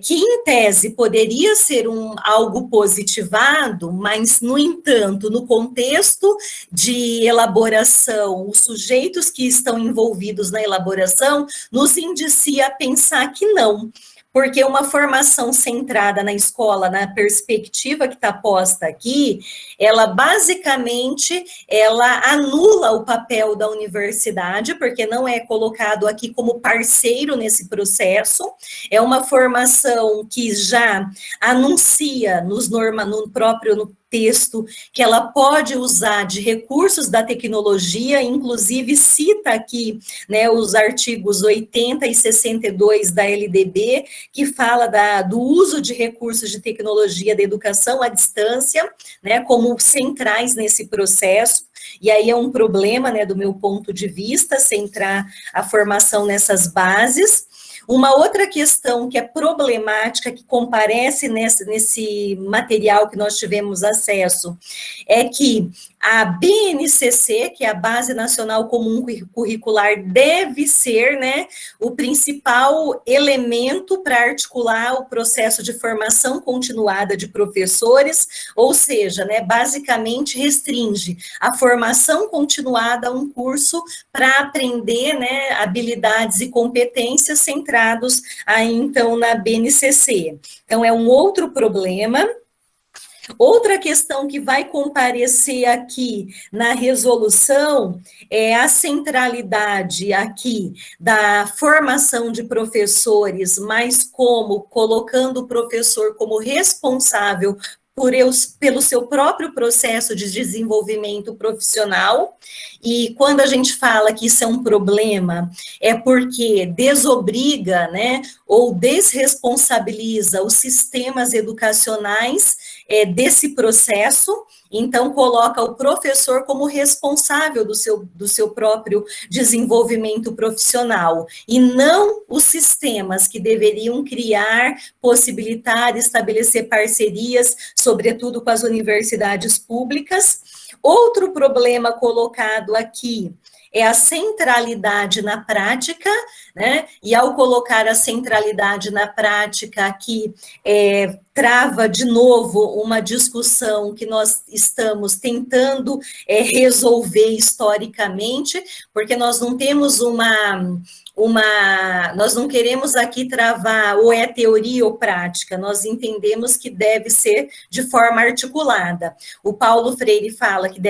que em tese poderia ser algo positivado, mas, no entanto, no contexto de elaboração, os sujeitos que estão envolvidos na elaboração nos indicia a pensar que não. Porque uma formação centrada na escola, na perspectiva que está posta aqui, ela basicamente, ela anula o papel da universidade, porque não é colocado aqui como parceiro nesse processo, é uma formação que já anuncia no próprio texto que ela pode usar de recursos da tecnologia, inclusive cita aqui, né, os artigos 80 e 62 da LDB, que fala do uso de recursos de tecnologia da educação à distância, né, como centrais nesse processo. E aí é um problema, né, do meu ponto de vista, centrar a formação nessas bases. Uma outra questão que é problemática, que comparece nesse material que nós tivemos acesso, é que a BNCC, que é a Base Nacional Comum Curricular, deve ser, né, o principal elemento para articular o processo de formação continuada de professores, ou seja, né, basicamente restringe a formação continuada a um curso para aprender, né, habilidades e competências centrados aí, então, na BNCC. Então, é um outro problema. Outra questão que vai comparecer aqui na resolução é a centralidade aqui da formação de professores, mas como colocando o professor como responsável pelo seu próprio processo de desenvolvimento profissional, e quando a gente fala que isso é um problema, é porque desobriga, né, ou desresponsabiliza os sistemas educacionais desse processo, então coloca o professor como responsável do seu próprio desenvolvimento profissional, e não os sistemas que deveriam criar, possibilitar, estabelecer parcerias, sobretudo com as universidades públicas. Outro problema colocado aqui é a centralidade na prática, né? E ao colocar a centralidade na prática aqui, trava de novo uma discussão que nós estamos tentando resolver historicamente, porque nós não temos nós não queremos aqui travar ou é teoria ou prática, nós entendemos que deve ser de forma articulada. O Paulo Freire fala que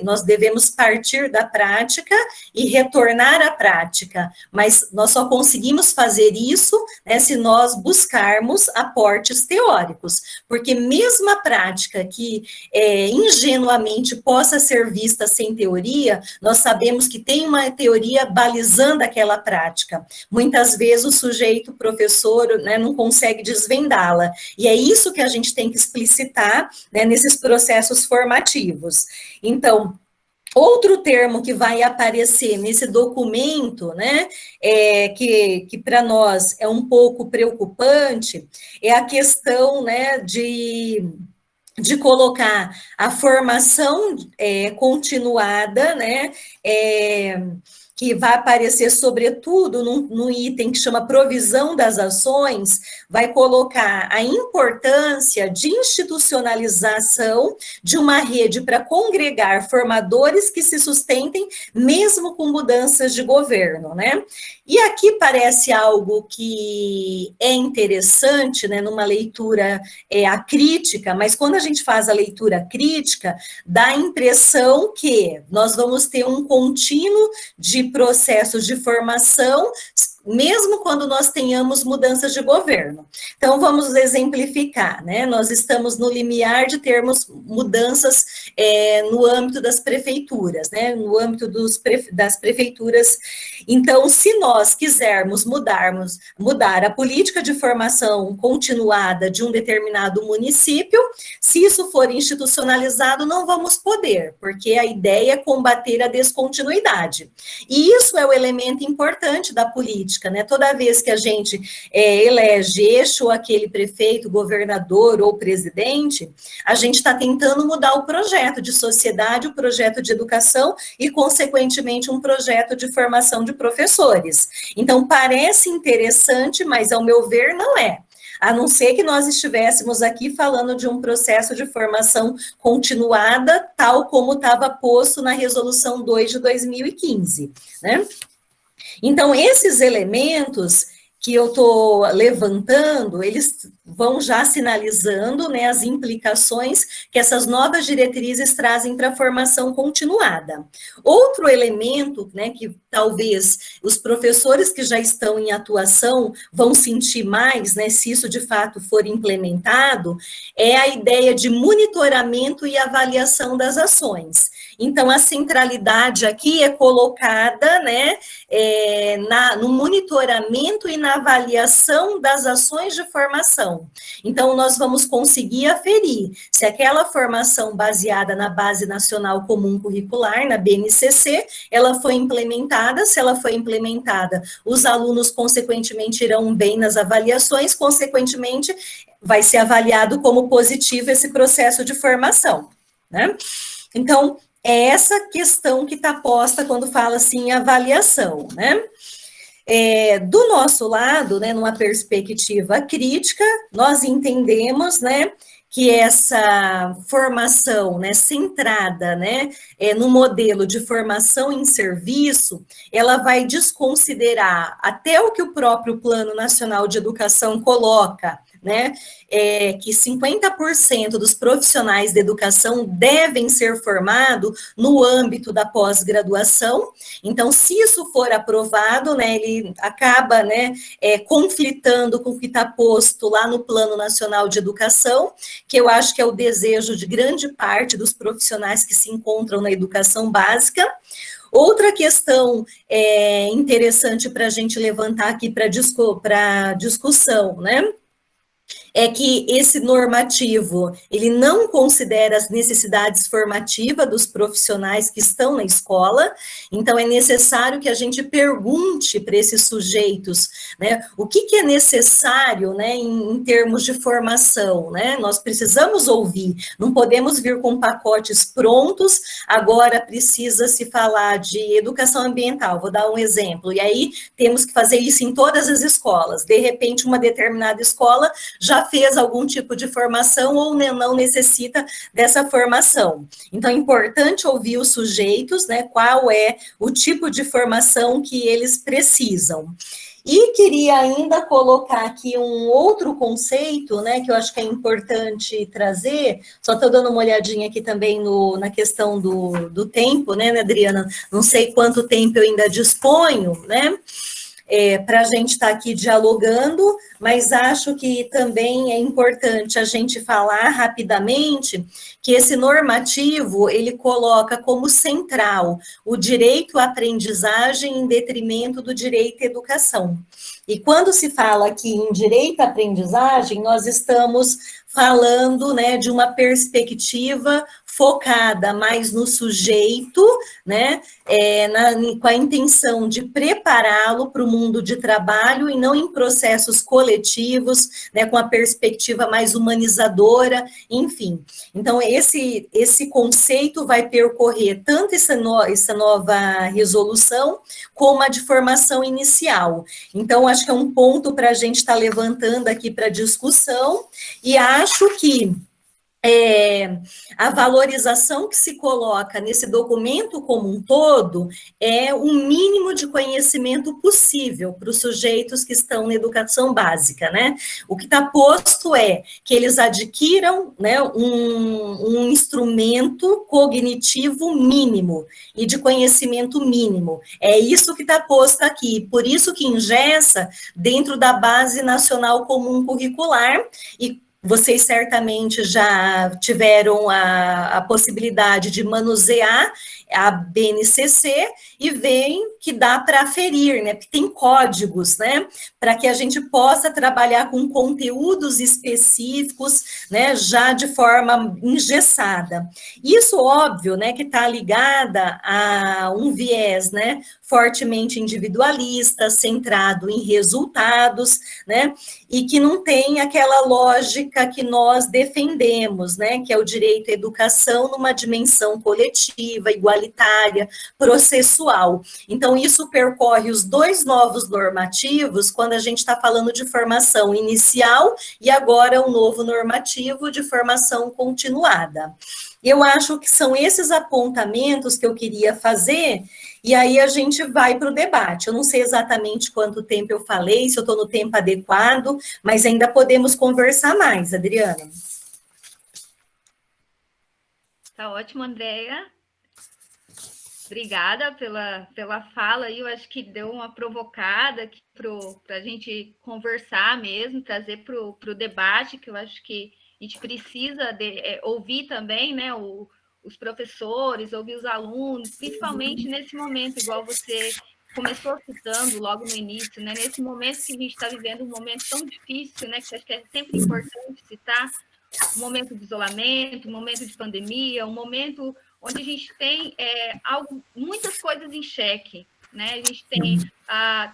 nós devemos partir da prática e retornar à prática, mas nós só conseguimos fazer isso, né, se nós buscarmos aportes teóricos, porque mesmo a prática que ingenuamente possa ser vista sem teoria, nós sabemos que tem uma teoria balizando aquela prática. Muitas vezes o sujeito, o professor, né, não consegue desvendá-la, e é isso que a gente tem que explicitar, né, nesses processos formativos. Então, outro termo que vai aparecer nesse documento, né, que para nós é um pouco preocupante, é a questão, né, de colocar a formação continuada, né, que vai aparecer sobretudo num item que chama provisão das ações, vai colocar a importância de institucionalização de uma rede para congregar formadores que se sustentem mesmo com mudanças de governo, né? E aqui parece algo que é interessante, né, numa leitura acrítica, mas quando a gente faz a leitura crítica, dá a impressão que nós vamos ter um contínuo de processos de formação, mesmo quando nós tenhamos mudanças de governo. Então, vamos exemplificar, né? Nós estamos no limiar de termos mudanças no âmbito das prefeituras, né? No âmbito das prefeituras. Então, se nós quisermos mudar a política de formação continuada de um determinado município, se isso for institucionalizado, não vamos poder, porque a ideia é combater a descontinuidade. E isso é o elemento importante da política, né? Toda vez que a gente elege este ou aquele prefeito, governador ou presidente, a gente está tentando mudar o projeto de sociedade, o projeto de educação e, consequentemente, um projeto de formação de professores. Então, parece interessante, mas, ao meu ver, não é. A não ser que nós estivéssemos aqui falando de um processo de formação continuada, tal como estava posto na Resolução 2 de 2015, né? Então, esses elementos que eu estou levantando, eles vão já sinalizando, né, as implicações que essas novas diretrizes trazem para a formação continuada. Outro elemento, né, que talvez os professores que já estão em atuação vão sentir mais, né, se isso de fato for implementado, é a ideia de monitoramento e avaliação das ações. Então, a centralidade aqui é colocada, né, no monitoramento e na avaliação das ações de formação. Então, nós vamos conseguir aferir se aquela formação baseada na Base Nacional Comum Curricular, na BNCC, ela foi implementada. Se ela foi implementada, os alunos, consequentemente, irão bem nas avaliações, consequentemente, vai ser avaliado como positivo esse processo de formação, né? Então, é essa questão que está posta quando fala assim avaliação, né? Do nosso lado, né, numa perspectiva crítica, nós entendemos, né, que essa formação, né, centrada, né, no modelo de formação em serviço, ela vai desconsiderar até o que o próprio Plano Nacional de Educação coloca, né, que 50% dos profissionais de educação devem ser formados no âmbito da pós-graduação. Então, se isso for aprovado, né, ele acaba, né, conflitando com o que está posto lá no Plano Nacional de Educação, que eu acho que é o desejo de grande parte dos profissionais que se encontram na educação básica. Outra questão interessante para a gente levantar aqui para discussão, né? É que esse normativo, ele não considera as necessidades formativas dos profissionais que estão na escola, então é necessário que a gente pergunte para esses sujeitos, né, o que é necessário, né, em termos de formação, né, nós precisamos ouvir, não podemos vir com pacotes prontos, agora precisa se falar de educação ambiental, vou dar um exemplo, e aí temos que fazer isso em todas as escolas, de repente uma determinada escola já fez algum tipo de formação ou não necessita dessa formação. Então, é importante ouvir os sujeitos, né, qual é o tipo de formação que eles precisam. E queria ainda colocar aqui um outro conceito, né, que eu acho que é importante trazer, só estou dando uma olhadinha aqui também na questão do tempo, né, Adriana? Não sei quanto tempo eu ainda disponho, né? Para a gente estar aqui dialogando, mas acho que também é importante a gente falar rapidamente que esse normativo, ele coloca como central o direito à aprendizagem em detrimento do direito à educação. E quando se fala aqui em direito à aprendizagem, nós estamos falando, né, de uma perspectiva focada mais no sujeito, né, com a intenção de prepará-lo para o mundo de trabalho e não em processos coletivos, né, com a perspectiva mais humanizadora, enfim. Então, esse conceito vai percorrer tanto essa nova resolução, como a de formação inicial. Então, acho que é um ponto para a gente estar levantando aqui para discussão, e acho que a valorização que se coloca nesse documento como um todo é o mínimo de conhecimento possível para os sujeitos que estão na educação básica, né? O que está posto é que eles adquiram, né, um instrumento cognitivo mínimo e de conhecimento mínimo. É isso que está posto aqui, por isso que engessa dentro da Base Nacional Comum Curricular, e vocês certamente já tiveram a possibilidade de manusear a BNCC e veem que dá para aferir, né? Tem códigos, né? Para que a gente possa trabalhar com conteúdos específicos, né? Já de forma engessada. Isso, óbvio, né? Que está ligada a um viés, né? Fortemente individualista, centrado em resultados, né? E que não tem aquela lógica que nós defendemos, né? Que é o direito à educação numa dimensão coletiva, igualitária, processual. Então, isso percorre os dois novos normativos quando a gente está falando de formação inicial e agora um novo normativo de formação continuada. Eu acho que são esses apontamentos que eu queria fazer, e aí a gente vai para o debate. Eu não sei exatamente quanto tempo eu falei, se eu estou no tempo adequado, mas ainda podemos conversar mais, Adriana. Tá ótimo, Andréia. Obrigada pela fala aí, eu acho que deu uma provocada aqui para a gente conversar mesmo, trazer para o debate, que eu acho que a gente precisa ouvir também, né, os professores, ouvir os alunos, principalmente nesse momento, igual você começou citando logo no início, né, nesse momento que a gente está vivendo, um momento tão difícil, né, que acho que é sempre importante citar, um momento de isolamento, um momento de pandemia, um momento onde a gente tem muitas coisas em xeque, né? A gente tem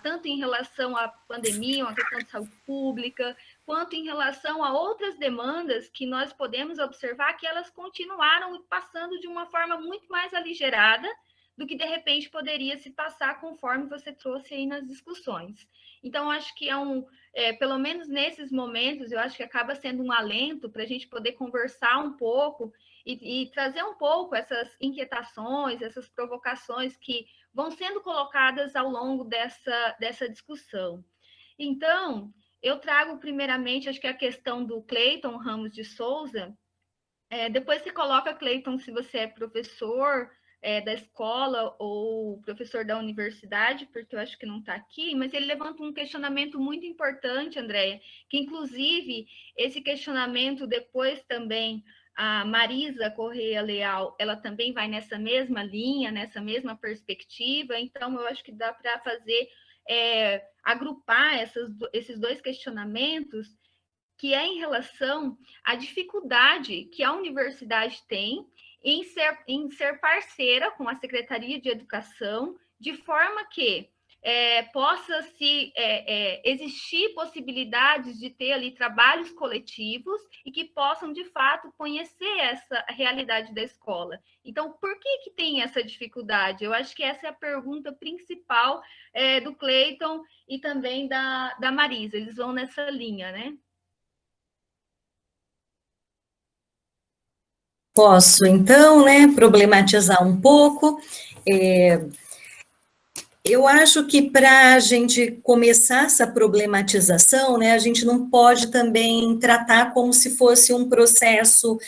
tanto em relação à pandemia, uma questão de saúde pública, quanto em relação a outras demandas que nós podemos observar que elas continuaram passando de uma forma muito mais aligerada do que, de repente, poderia se passar conforme você trouxe aí nas discussões. Então, acho que pelo menos nesses momentos, eu acho que acaba sendo um alento para a gente poder conversar um pouco e trazer um pouco essas inquietações, essas provocações que vão sendo colocadas ao longo dessa discussão. Então, eu trago primeiramente, acho que a questão do Cleiton Ramos de Souza. Depois você coloca, Cleiton, se você é professor da escola ou professor da universidade, porque eu acho que não está aqui, mas ele levanta um questionamento muito importante, Andréia, que inclusive esse questionamento depois também a Marisa Correia Leal, ela também vai nessa mesma linha, nessa mesma perspectiva, então eu acho que dá para fazer, agrupar esses dois questionamentos, que é em relação à dificuldade que a universidade tem em ser parceira com a Secretaria de Educação, de forma que possa existir possibilidades de ter ali trabalhos coletivos e que possam, de fato, conhecer essa realidade da escola. Então, por que tem essa dificuldade? Eu acho que essa é a pergunta principal do Cleiton e também da Marisa. Eles vão nessa linha, né? Posso, então, né, problematizar um pouco. Eu acho que para a gente começar essa problematização, né, a gente não pode também tratar como se fosse um processo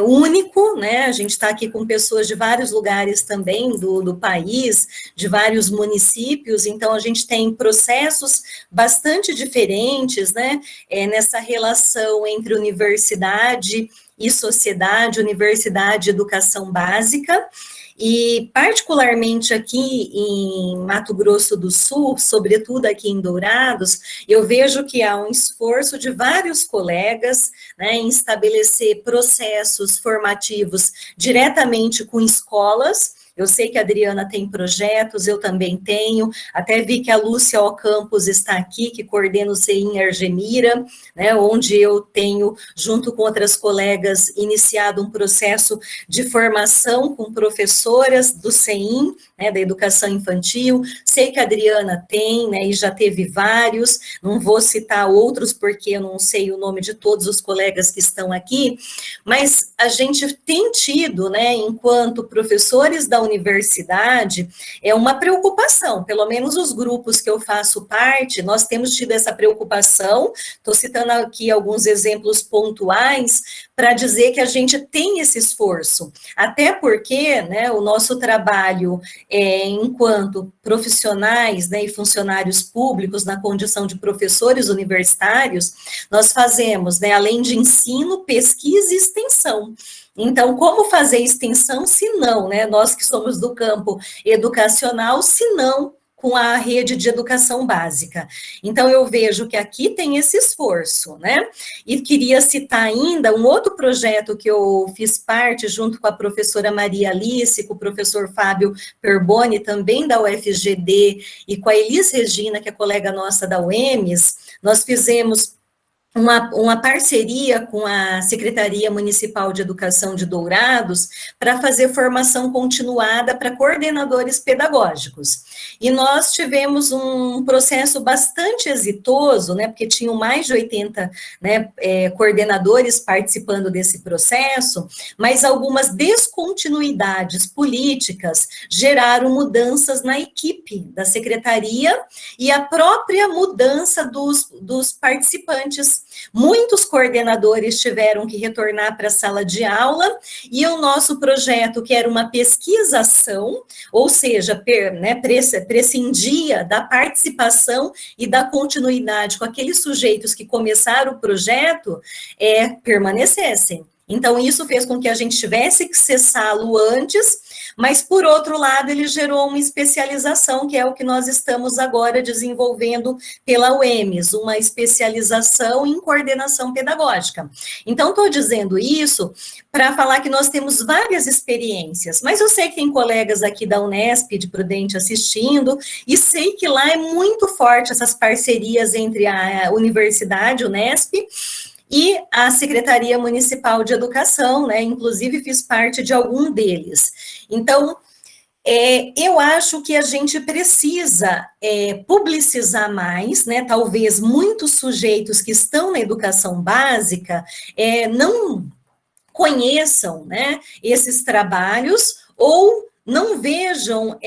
único, né, a gente está aqui com pessoas de vários lugares também do país, de vários municípios, então a gente tem processos bastante diferentes, né, nessa relação entre universidade e sociedade, universidade e educação básica. E, particularmente aqui em Mato Grosso do Sul, sobretudo aqui em Dourados, eu vejo que há um esforço de vários colegas, né, em estabelecer processos formativos diretamente com escolas. Eu sei que a Adriana tem projetos, eu também tenho, até vi que a Lúcia Ocampos está aqui, que coordena o CEI em Argemira, né, onde eu tenho, junto com outras colegas, iniciado um processo de formação com professoras do CEIM, né, da educação infantil. Sei que a Adriana tem, né, e já teve vários, não vou citar outros, porque eu não sei o nome de todos os colegas que estão aqui, mas a gente tem tido, né, enquanto professores da universidade, uma preocupação, pelo menos os grupos que eu faço parte, nós temos tido essa preocupação, estou citando aqui alguns exemplos pontuais, para dizer que a gente tem esse esforço, até porque, né, o nosso trabalho enquanto profissionais, né, e funcionários públicos na condição de professores universitários, nós fazemos, né, além de ensino, pesquisa e extensão. Então, como fazer extensão se não, né, nós que somos do campo educacional, se não com a rede de educação básica. Então, eu vejo que aqui tem esse esforço, né? E queria citar ainda um outro projeto que eu fiz parte, junto com a professora Maria Alice, com o professor Fábio Perboni, também da UFGD, e com a Elis Regina, que é colega nossa da UEMS, nós fizemos uma parceria com a Secretaria Municipal de Educação de Dourados para fazer formação continuada para coordenadores pedagógicos. E nós tivemos um processo bastante exitoso, né, porque tinham mais de 80, né, coordenadores participando desse processo, mas algumas descontinuidades políticas geraram mudanças na equipe da secretaria e a própria mudança dos participantes. Muitos coordenadores tiveram que retornar para a sala de aula, e o nosso projeto, que era uma pesquisação, ou seja, prescindia da participação e da continuidade com aqueles sujeitos que começaram o projeto, permanecessem. Então, isso fez com que a gente tivesse que cessá-lo antes, mas, por outro lado, ele gerou uma especialização, que é o que nós estamos agora desenvolvendo pela UEMS, uma especialização em coordenação pedagógica. Então, estou dizendo isso para falar que nós temos várias experiências, mas eu sei que tem colegas aqui da Unesp, de Prudente, assistindo, e sei que lá é muito forte essas parcerias entre a Universidade, Unesp, e a Secretaria Municipal de Educação, né? Inclusive fiz parte de algum deles. Então, eu acho que a gente precisa publicizar mais, né? Talvez muitos sujeitos que estão na educação básica não conheçam, né, esses trabalhos ou não vejam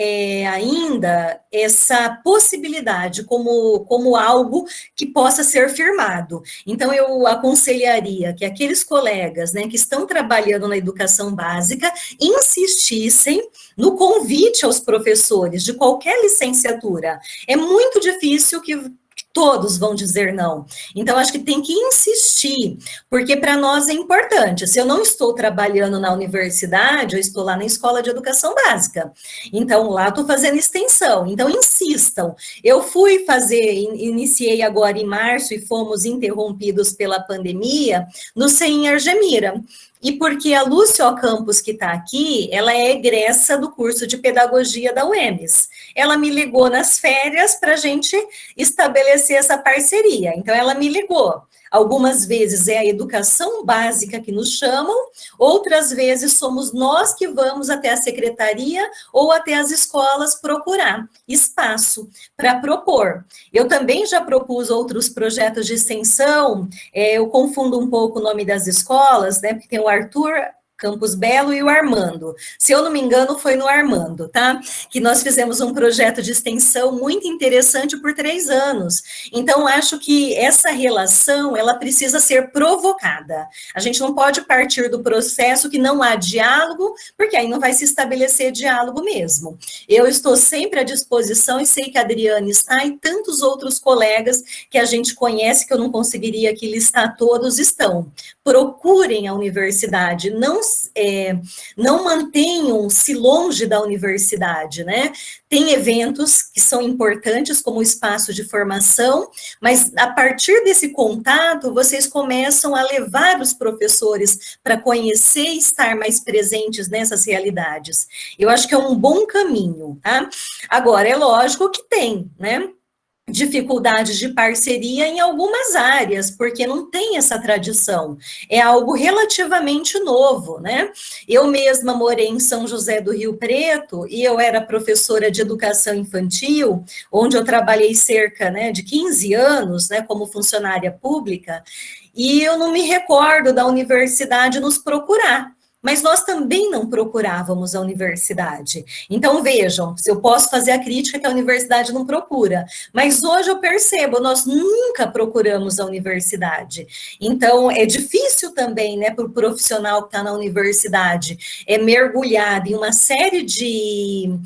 ainda essa possibilidade como algo que possa ser firmado. Então, eu aconselharia que aqueles colegas, né, que estão trabalhando na educação básica insistissem no convite aos professores de qualquer licenciatura. É muito difícil que todos vão dizer não. Então, acho que tem que insistir, porque para nós é importante. Se eu não estou trabalhando na universidade, eu estou lá na escola de educação básica. Então, lá estou fazendo extensão. Então, insistam. Eu fui iniciei agora em março e fomos interrompidos pela pandemia no CEIM Argemira. E porque a Lúcia Ocampos, que está aqui, ela é egressa do curso de pedagogia da UEMS. Ela me ligou nas férias para a gente estabelecer essa parceria. Então, ela me ligou. Algumas vezes é a educação básica que nos chamam, outras vezes somos nós que vamos até a secretaria ou até as escolas procurar espaço para propor. Eu também já propus outros projetos de extensão, eu confundo um pouco o nome das escolas, né, porque tem o Arthur Campos Belo e o Armando. Se eu não me engano, foi no Armando, tá? Que nós fizemos um projeto de extensão muito interessante por 3 anos. Então, acho que essa relação, ela precisa ser provocada. A gente não pode partir do processo que não há diálogo, porque aí não vai se estabelecer diálogo mesmo. Eu estou sempre à disposição e sei que a Adriane está e tantos outros colegas que a gente conhece, que eu não conseguiria aqui listar todos, estão. Procurem a universidade, não mantenham-se longe da universidade, né? Tem eventos que são importantes, como o espaço de formação, mas a partir desse contato, vocês começam a levar os professores para conhecer e estar mais presentes nessas realidades. Eu acho que é um bom caminho, tá? Agora, é lógico que tem, né, dificuldades de parceria em algumas áreas, porque não tem essa tradição. É algo relativamente novo, né? Eu mesma morei em São José do Rio Preto e eu era professora de educação infantil, onde eu trabalhei cerca, né, de 15 anos, né, como funcionária pública, e eu não me recordo da universidade nos procurar. Mas nós também não procurávamos a universidade. Então, vejam, se eu posso fazer a crítica que a universidade não procura, mas hoje eu percebo, nós nunca procuramos a universidade. Então, é difícil também, né, para o profissional que está na universidade, mergulhado em uma série de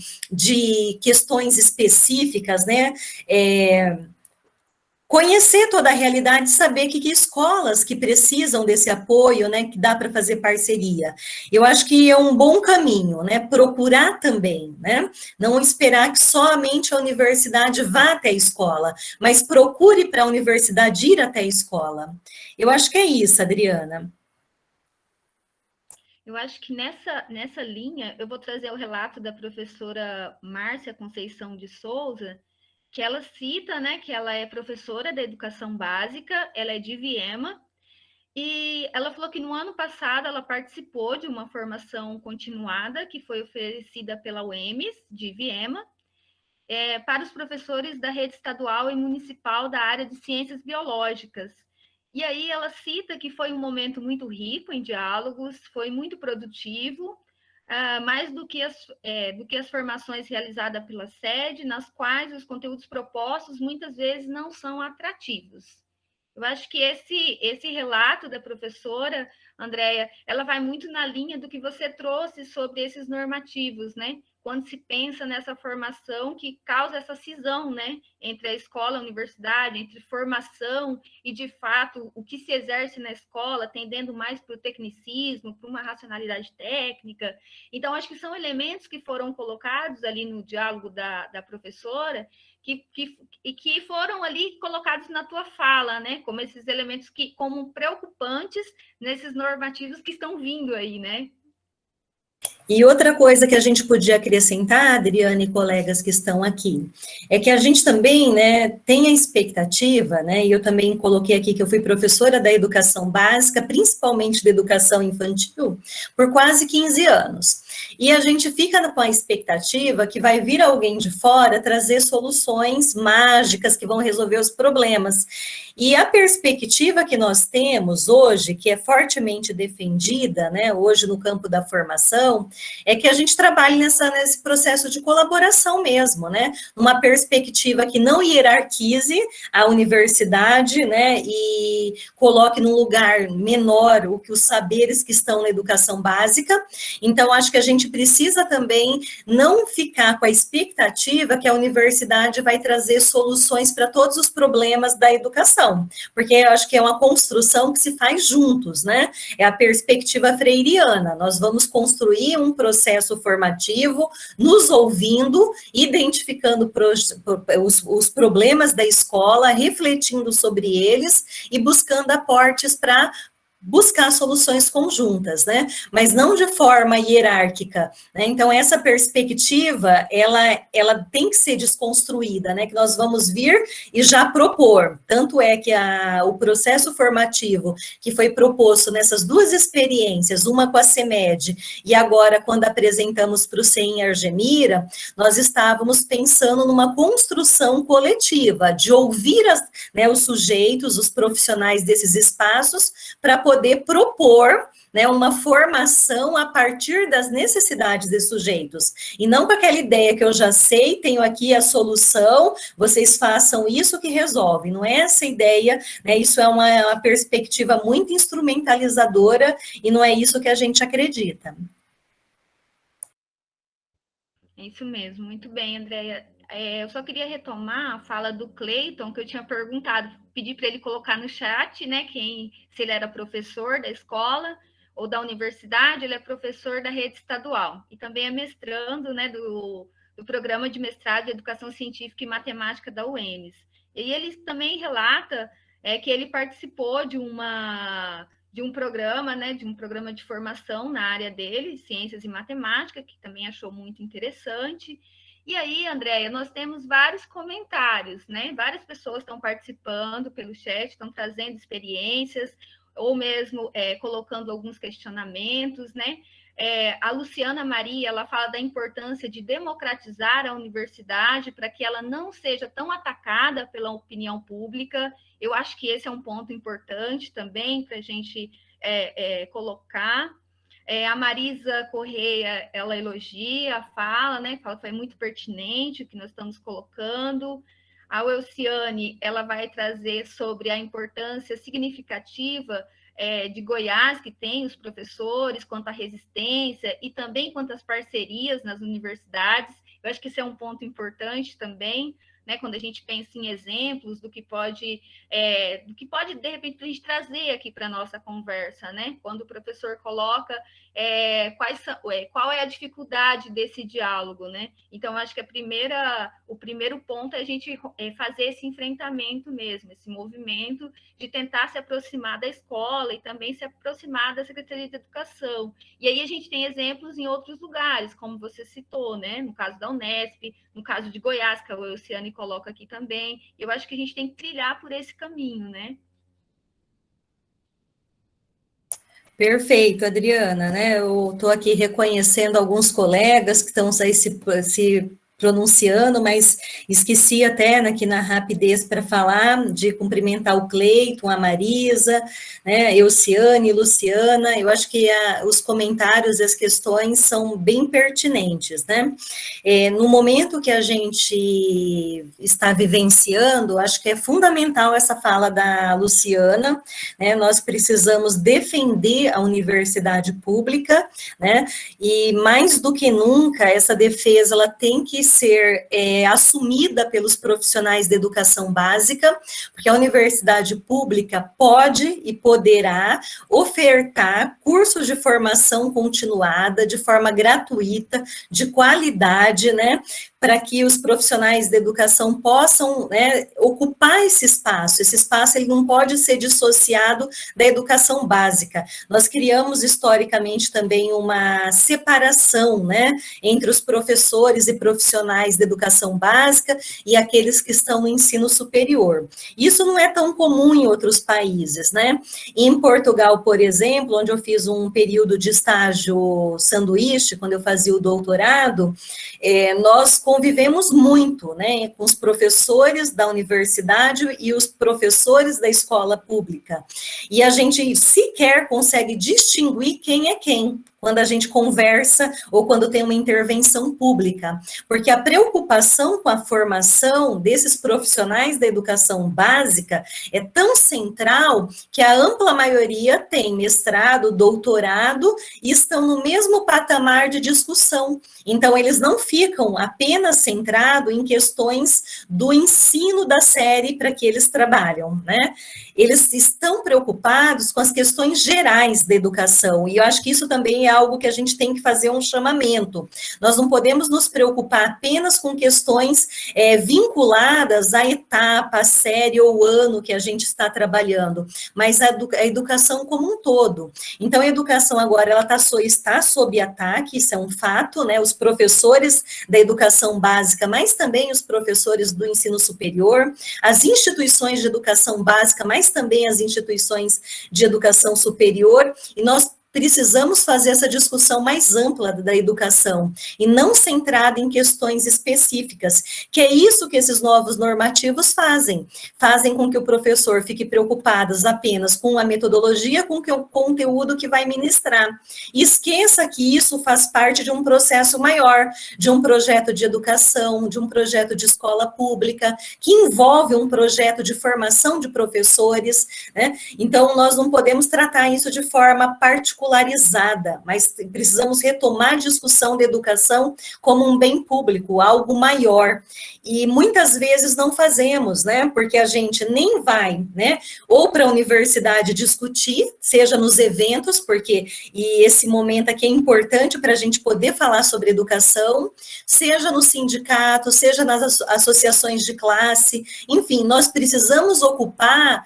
questões específicas, né, conhecer toda a realidade, saber que escolas que precisam desse apoio, né, que dá para fazer parceria. Eu acho que é um bom caminho, né, procurar também, né, não esperar que somente a universidade vá até a escola, mas procure para a universidade ir até a escola. Eu acho que é isso, Adriana. Eu acho que nessa linha, eu vou trazer o relato da professora Márcia Conceição de Souza, que ela cita, né, que ela é professora da educação básica, ela é de Viema, e ela falou que no ano passado ela participou de uma formação continuada que foi oferecida pela UEMS de Viema, para os professores da rede estadual e municipal da área de ciências biológicas. E aí ela cita que foi um momento muito rico em diálogos, foi muito produtivo, mais do que as formações realizadas pela sede, nas quais os conteúdos propostos muitas vezes não são atrativos. Eu acho que esse relato da professora Andréia, ela vai muito na linha do que você trouxe sobre esses normativos, né? Quando se pensa nessa formação que causa essa cisão, né, entre a escola e a universidade, entre formação e, de fato, o que se exerce na escola, tendendo mais para o tecnicismo, para uma racionalidade técnica. Então, acho que são elementos que foram colocados ali no diálogo da professora que foram ali colocados na tua fala, né, como esses elementos que, como preocupantes nesses normativos que estão vindo aí, né? E outra coisa que a gente podia acrescentar, Adriana e colegas que estão aqui, é que a gente também, né, tem a expectativa, né, e eu também coloquei aqui que eu fui professora da educação básica, principalmente da educação infantil, por quase 15 anos. E a gente fica com a expectativa que vai vir alguém de fora trazer soluções mágicas que vão resolver os problemas. E a perspectiva que nós temos hoje, que é fortemente defendida, né, hoje no campo da formação, é que a gente trabalhe nesse processo de colaboração mesmo, né, uma perspectiva que não hierarquize a universidade, né, e coloque num lugar menor os saberes que estão na educação básica. Então, acho que a gente precisa também não ficar com a expectativa que a universidade vai trazer soluções para todos os problemas da educação, porque eu acho que é uma construção que se faz juntos, né? É a perspectiva freiriana. Nós vamos construir um processo formativo, nos ouvindo, identificando os problemas da escola, refletindo sobre eles e buscando aportes para buscar soluções conjuntas, né? Mas não de forma hierárquica, né? Então, essa perspectiva, ela tem que ser desconstruída, né? Que nós vamos vir e já propor. Tanto é que o processo formativo que foi proposto nessas duas experiências, uma com a CEMED e agora quando apresentamos para o CEIM Argemira, nós estávamos pensando numa construção coletiva, de ouvir os sujeitos, os profissionais desses espaços, para poder propor, né, uma formação a partir das necessidades desses sujeitos, e não com aquela ideia que eu já sei, tenho aqui a solução, vocês façam isso que resolve, não é essa ideia, né, isso é uma perspectiva muito instrumentalizadora, e não é isso que a gente acredita. É isso mesmo, muito bem, Andréia. Eu só queria retomar a fala do Cleiton, que eu tinha perguntado, pedi para ele colocar no chat, né, se ele era professor da escola ou da universidade, ele é professor da rede estadual e também é mestrando, né, do programa de mestrado de Educação Científica e Matemática da UENS. E ele também relata que ele participou de um programa, né, de um programa de formação na área dele, Ciências e Matemática, que também achou muito interessante. E aí, Andréia, nós temos vários comentários, né? Várias pessoas estão participando pelo chat, estão trazendo experiências, ou mesmo colocando alguns questionamentos, né? A Luciana Maria, ela fala da importância de democratizar a universidade para que ela não seja tão atacada pela opinião pública. Eu acho que esse é um ponto importante também para a gente colocar. A Marisa Correia, ela elogia, fala, né? Fala que foi muito pertinente o que nós estamos colocando. A Elciane, ela vai trazer sobre a importância significativa de Goiás, que tem os professores, quanto à resistência e também quanto às parcerias nas universidades. Eu acho que esse é um ponto importante também, né, quando a gente pensa em exemplos do que pode, de repente, a gente trazer aqui para a nossa conversa, né? Quando o professor coloca qual é a dificuldade desse diálogo, né? Então, acho que o primeiro ponto é a gente fazer esse enfrentamento mesmo, esse movimento de tentar se aproximar da escola e também se aproximar da Secretaria de Educação. E aí a gente tem exemplos em outros lugares, como você citou, né? No caso da Unesp, no caso de Goiás, que a Luciane coloca aqui também. Eu acho que a gente tem que trilhar por esse caminho, né? Perfeito, Adriana, né? Eu estou aqui reconhecendo alguns colegas que estão se pronunciando, mas esqueci até aqui na rapidez para falar, de cumprimentar o Cleiton, a Marisa, né, Euciane, Luciana. Eu acho que os comentários e as questões são bem pertinentes, né? No momento que a gente está vivenciando, acho que é fundamental essa fala da Luciana, né? Nós precisamos defender a universidade pública, né? E mais do que nunca, essa defesa ela tem que ser assumida pelos profissionais da educação básica, porque a universidade pública pode e poderá ofertar cursos de formação continuada, de forma gratuita, de qualidade, né, para que os profissionais da educação possam, né, ocupar esse espaço. Esse espaço ele não pode ser dissociado da educação básica. Nós criamos historicamente também uma separação, né, entre os professores e profissionais da educação básica e aqueles que estão no ensino superior. Isso não é tão comum em outros países, né? Em Portugal, por exemplo, onde eu fiz um período de estágio sanduíche, quando eu fazia o doutorado, nós convivemos muito, né, com os professores da universidade e os professores da escola pública. E a gente sequer consegue distinguir quem é quem quando a gente conversa ou quando tem uma intervenção pública, porque a preocupação com a formação desses profissionais da educação básica é tão central que a ampla maioria tem mestrado, doutorado e estão no mesmo patamar de discussão. Então, eles não ficam apenas centrados em questões do ensino da série para que eles trabalham, né? Eles estão preocupados com as questões gerais da educação, e eu acho que isso também é algo que a gente tem que fazer um chamamento. Nós não podemos nos preocupar apenas com questões vinculadas à etapa, à série ou ano que a gente está trabalhando, mas a educação como um todo. Então, a educação agora, ela está sob ataque, isso é um fato, né? Os professores da educação básica, mas também os professores do ensino superior, as instituições de educação básica, mas também as instituições de educação superior, e nós precisamos fazer essa discussão mais ampla da educação e não centrada em questões específicas, que é isso que esses novos normativos fazem com que o professor fique preocupado apenas com a metodologia, com o conteúdo que vai ministrar, e esqueça que isso faz parte de um processo maior, de um projeto de educação, de um projeto de escola pública, que envolve um projeto de formação de professores, né? Então, nós não podemos tratar isso de forma particularizada, mas precisamos retomar a discussão da educação como um bem público, algo maior. E muitas vezes não fazemos, né? Porque a gente nem vai, né? Ou para a universidade discutir, seja nos eventos, e esse momento aqui é importante para a gente poder falar sobre educação, seja no sindicato, seja nas associações de classe, enfim, nós precisamos ocupar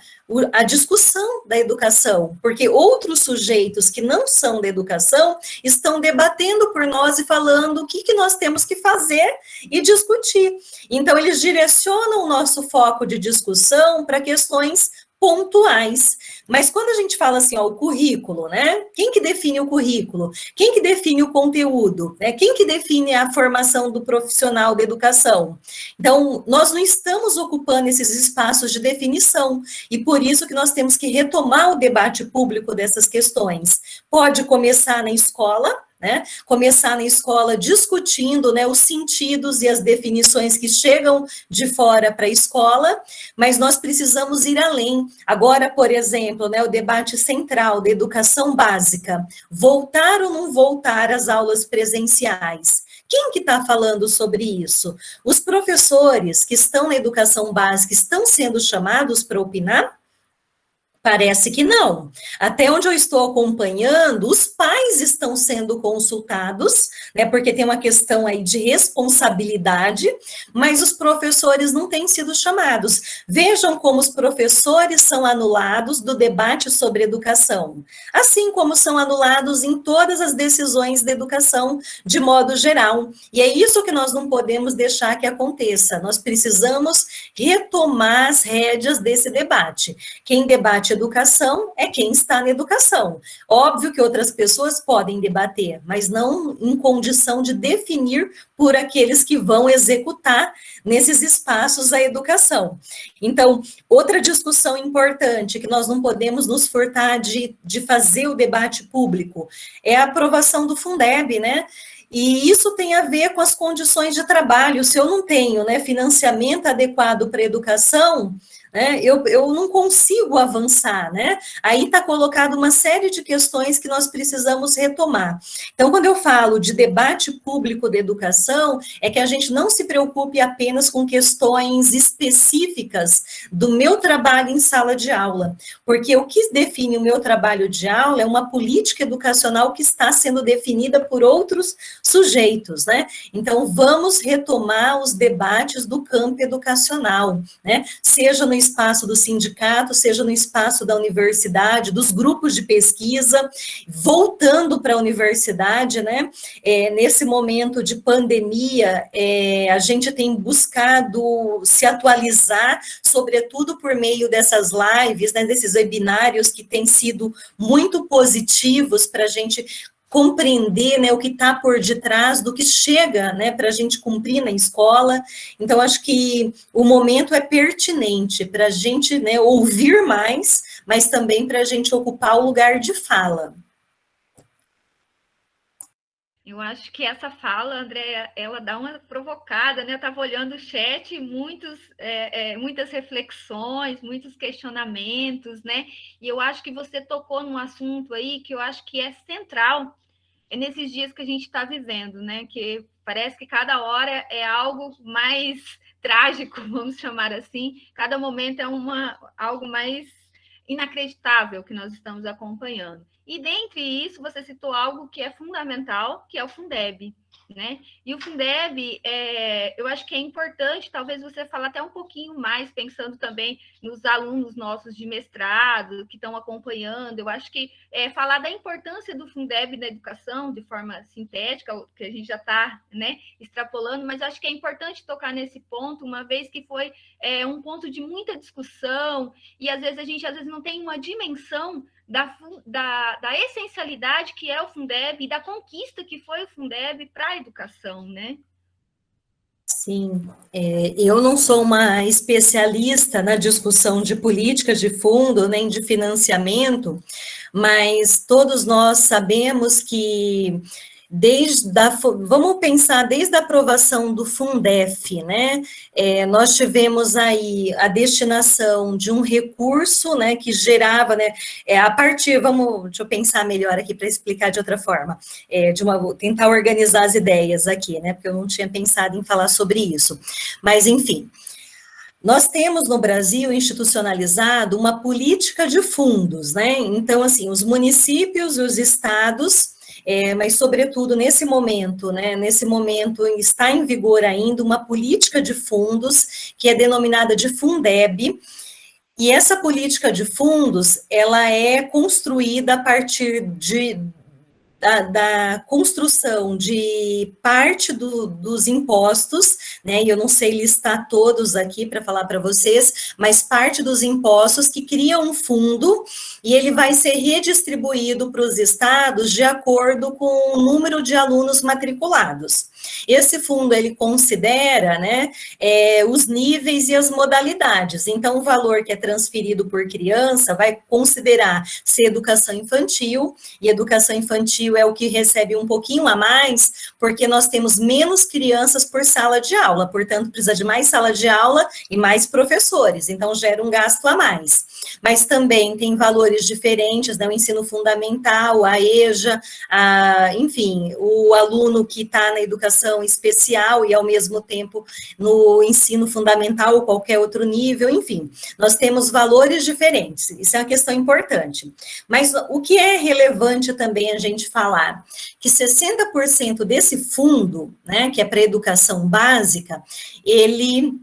a discussão da educação, porque outros sujeitos que não são da educação estão debatendo por nós e falando o que nós temos que fazer e discutir. Então, eles direcionam o nosso foco de discussão para questões pontuais. Mas quando a gente fala assim, o currículo, né? Quem que define o currículo? Quem que define o conteúdo? Né? Quem que define a formação do profissional da educação? Então, nós não estamos ocupando esses espaços de definição, e por isso que nós temos que retomar o debate público dessas questões. Pode começar na escola, né? Começar na escola discutindo, né, os sentidos e as definições que chegam de fora para a escola, mas nós precisamos ir além. Agora, por exemplo, né, o debate central da educação básica, voltar ou não voltar às aulas presenciais? Quem que está falando sobre isso? Os professores que estão na educação básica estão sendo chamados para opinar? Parece que não. Até onde eu estou acompanhando, os pais estão sendo consultados, né, porque tem uma questão aí de responsabilidade, mas os professores não têm sido chamados. Vejam como os professores são anulados do debate sobre educação, assim como são anulados em todas as decisões de educação, de modo geral. E é isso que nós não podemos deixar que aconteça. Nós precisamos retomar as rédeas desse debate. Quem debate educação é quem está na educação. Óbvio que outras pessoas podem debater, mas não em condição de definir por aqueles que vão executar nesses espaços a educação. Então, outra discussão importante que nós não podemos nos furtar de fazer o debate público é a aprovação do Fundeb, né? E isso tem a ver com as condições de trabalho. Se eu não tenho, né, financiamento adequado para a educação, né, eu não consigo avançar, né? Aí está colocado uma série de questões que nós precisamos retomar. Então, quando eu falo de debate público da educação, é que a gente não se preocupe apenas com questões específicas do meu trabalho em sala de aula, porque o que define o meu trabalho de aula é uma política educacional que está sendo definida por outros sujeitos, né? Então, vamos retomar os debates do campo educacional, né? Seja no espaço do sindicato, seja no espaço da universidade, dos grupos de pesquisa, voltando para a universidade, né? Nesse momento de pandemia, a gente tem buscado se atualizar, sobretudo por meio dessas lives, né, desses webinários que têm sido muito positivos para a gente compreender, né, o que está por detrás do que chega, né, para a gente cumprir na escola. Então, acho que o momento é pertinente para a gente, né, ouvir mais, mas também para a gente ocupar o lugar de fala. Eu acho que essa fala, Andréa, ela dá uma provocada, né? Eu estava olhando o chat, muitas reflexões, muitos questionamentos, né? E eu acho que você tocou num assunto aí que eu acho que é central nesses dias que a gente está vivendo, né? Que parece que cada hora é algo mais trágico, vamos chamar assim. Cada momento é algo mais inacreditável que nós estamos acompanhando. E dentre isso, você citou algo que é fundamental, que é o Fundeb, né? E o Fundeb, eu acho que é importante, talvez você falar até um pouquinho mais, pensando também nos alunos nossos de mestrado, que estão acompanhando. Eu acho que falar da importância do Fundeb na educação, de forma sintética, que a gente já está, né, extrapolando, mas acho que é importante tocar nesse ponto, uma vez que foi um ponto de muita discussão, e às vezes a gente não tem uma dimensão da essencialidade que é o Fundeb e da conquista que foi o Fundeb para a educação, né? Sim, eu não sou uma especialista na discussão de políticas de fundo, nem de financiamento, mas todos nós sabemos que vamos pensar desde a aprovação do Fundef, né? Nós tivemos aí a destinação de um recurso, né, que gerava, né, deixa eu pensar melhor aqui para explicar de outra forma, tentar organizar as ideias aqui, né, porque eu não tinha pensado em falar sobre isso, mas enfim. Nós temos no Brasil institucionalizado uma política de fundos, né? Então, assim, os municípios e os estados, mas sobretudo nesse momento, né? Nesse momento está em vigor ainda uma política de fundos que é denominada de Fundeb. E essa política de fundos, ela é construída a partir da construção de parte dos impostos, né, e eu não sei listar todos aqui para falar para vocês, mas parte dos impostos que criam um fundo, e ele vai ser redistribuído para os estados de acordo com o número de alunos matriculados. Esse fundo, ele considera, né, os níveis e as modalidades, então o valor que é transferido por criança vai considerar se educação infantil, e educação infantil é o que recebe um pouquinho a mais, porque nós temos menos crianças por sala de aula, portanto precisa de mais sala de aula e mais professores, então gera um gasto a mais. Mas também tem valores diferentes, né, o ensino fundamental, a EJA, enfim, o aluno que está na educação especial e, ao mesmo tempo, no ensino fundamental ou qualquer outro nível, enfim, nós temos valores diferentes, isso é uma questão importante. Mas o que é relevante também a gente falar, que 60% desse fundo, né, que é para a educação básica, ele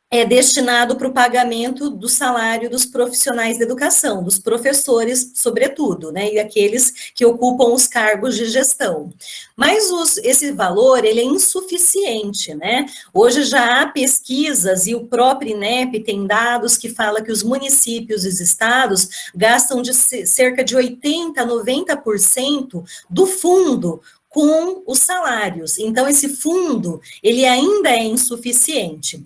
é destinado para o pagamento do salário dos profissionais da educação, dos professores, sobretudo, né, e aqueles que ocupam os cargos de gestão. Mas esse valor, ele é insuficiente, né? Hoje já há pesquisas, e o próprio INEP tem dados que falam que os municípios e os estados gastam de cerca de 80% a 90% do fundo com os salários. Então, esse fundo, ele ainda é insuficiente.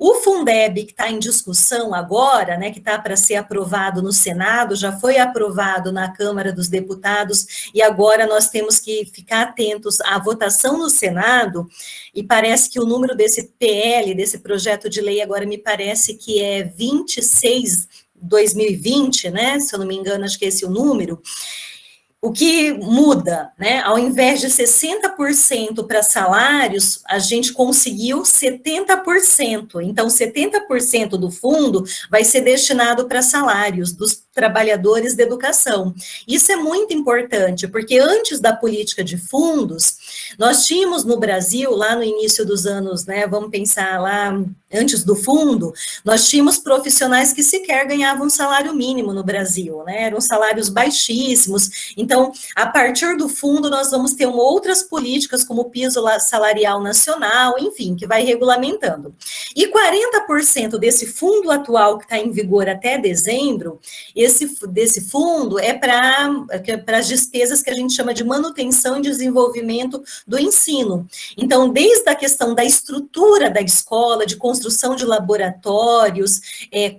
O Fundeb, que está em discussão agora, né, que está para ser aprovado no Senado, já foi aprovado na Câmara dos Deputados, e agora nós temos que ficar atentos à votação no Senado, e parece que o número desse PL, desse projeto de lei, agora me parece que é 26, 2020, né, se eu não me engano, acho que é esse o número. O que muda, né? Ao invés de 60% para salários, a gente conseguiu 70%. Então, 70% do fundo vai ser destinado para salários dos trabalhadores da educação. Isso é muito importante, porque antes da política de fundos, nós tínhamos no Brasil, lá no início dos anos, né? Vamos pensar lá, antes do fundo, nós tínhamos profissionais que sequer ganhavam salário mínimo no Brasil, né? Eram salários baixíssimos. Então, a partir do fundo, nós vamos ter outras políticas, como o piso salarial nacional, enfim, que vai regulamentando. E 40% desse fundo atual que está em vigor até dezembro, desse fundo é para as despesas que a gente chama de manutenção e desenvolvimento do ensino. Então, desde a questão da estrutura da escola, de construção de laboratórios,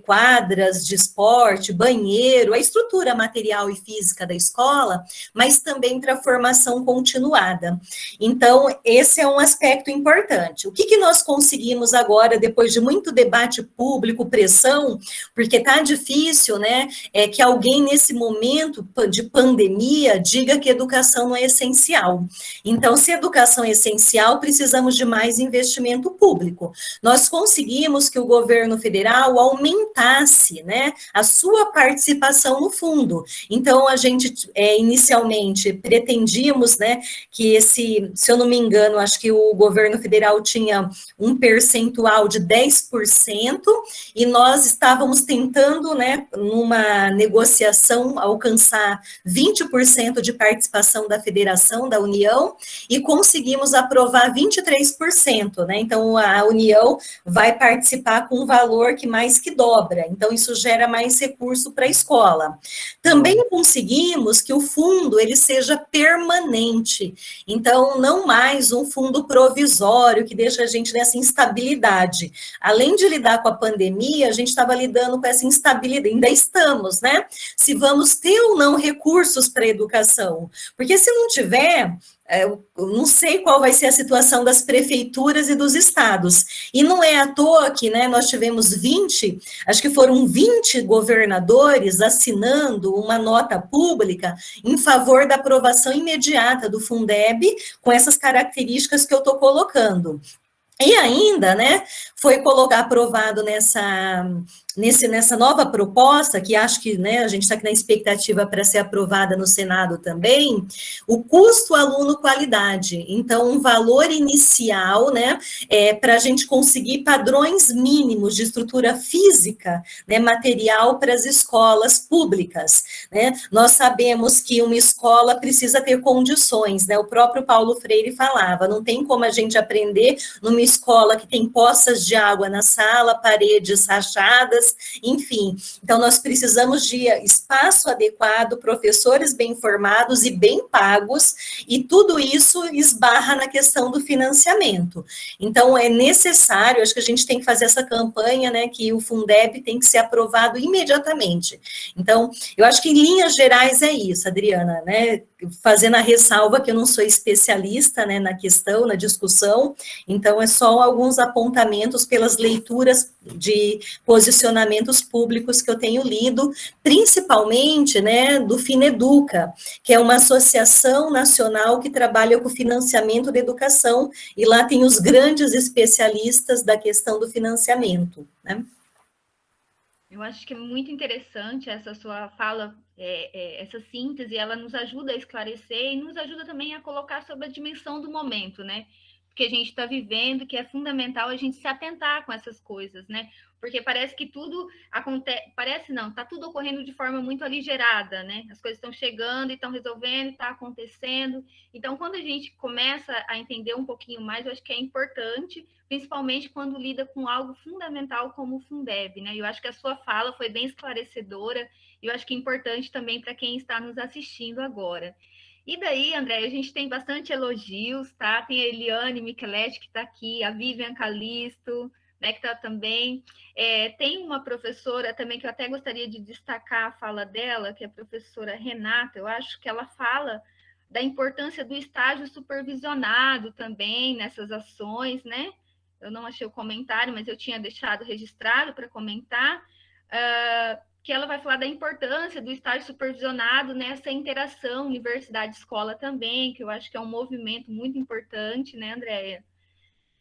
quadras de esporte, banheiro, a estrutura material e física da escola, mas também para a formação continuada. Então, esse é um aspecto importante. O que nós conseguimos agora, depois de muito debate público, pressão, porque está difícil, né, que alguém nesse momento de pandemia diga que educação não é essencial. Então, se educação é essencial, precisamos de mais investimento público. Nós conseguimos que o governo federal aumentasse, né, a sua participação no fundo. Então, a gente, inicialmente, pretendíamos, né, que se eu não me engano, acho que o governo federal tinha um percentual de 10%, e nós estávamos tentando, né, numa negociação, alcançar 20% de participação da federação, da União, e conseguimos aprovar 23%, né, então a União vai participar com um valor que mais que dobra, então isso gera mais recurso para a escola. Também conseguimos que o fundo, ele seja permanente, então não mais um fundo provisório, que deixa a gente nessa instabilidade. Além de lidar com a pandemia, a gente estava lidando com essa instabilidade, ainda estamos, né? Se vamos ter ou não recursos para a educação, porque se não tiver, eu não sei qual vai ser a situação das prefeituras e dos estados. E não é à toa que, né, nós tivemos 20, acho que foram 20 governadores assinando uma nota pública em favor da aprovação imediata do Fundeb, com essas características que eu estou colocando. E ainda, né, foi aprovado nessa nova proposta, que acho que, né, a gente está aqui na expectativa para ser aprovada no Senado também, o custo aluno qualidade. Então, um valor inicial, né, para a gente conseguir padrões mínimos de estrutura física, né, material para as escolas públicas, né. Nós sabemos que uma escola precisa ter condições, né, o próprio Paulo Freire falava, não tem como a gente aprender numa escola que tem poças de água na sala, paredes rachadas, enfim. Então, nós precisamos de espaço adequado, professores bem formados e bem pagos, e tudo isso esbarra na questão do financiamento. Então, é necessário, acho que a gente tem que fazer essa campanha, né, que o Fundeb tem que ser aprovado imediatamente. Então, eu acho que em linhas gerais é isso, Adriana, né, fazendo a ressalva que eu não sou especialista, né, na questão, na discussão, então é só alguns apontamentos pelas leituras de posicionamentos públicos que eu tenho lido, principalmente, né, do Fineduca, que é uma associação nacional que trabalha com o financiamento da educação, e lá tem os grandes especialistas da questão do financiamento, né? Eu acho que é muito interessante essa sua fala, essa síntese, ela nos ajuda a esclarecer e nos ajuda também a colocar sobre a dimensão do momento, né? que a gente está vivendo, que é fundamental a gente se atentar com essas coisas, né? Porque parece que tudo acontece, parece não, está tudo ocorrendo de forma muito aligerada, né? As coisas estão chegando e estão resolvendo, está acontecendo. Então, quando a gente começa a entender um pouquinho mais, eu acho que é importante, principalmente quando lida com algo fundamental como o Fundeb, né? Eu acho que a sua fala foi bem esclarecedora, e eu acho que é importante também para quem está nos assistindo agora. E daí, André, a gente tem bastante elogios, tá? Tem a Eliane Micheletti, que está aqui, a Vivian Calisto, né, que está também. Tem uma professora também que eu até gostaria de destacar a fala dela, que é a professora Renata, eu acho que ela fala da importância do estágio supervisionado também nessas ações, né? Eu não achei o comentário, mas eu tinha deixado registrado para comentar. Que ela vai falar da importância do estágio supervisionado nessa interação universidade-escola também, que eu acho que é um movimento muito importante, né, Andréia?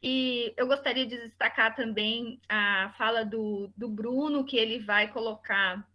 E eu gostaria de destacar também a fala do Bruno, que ele vai colocar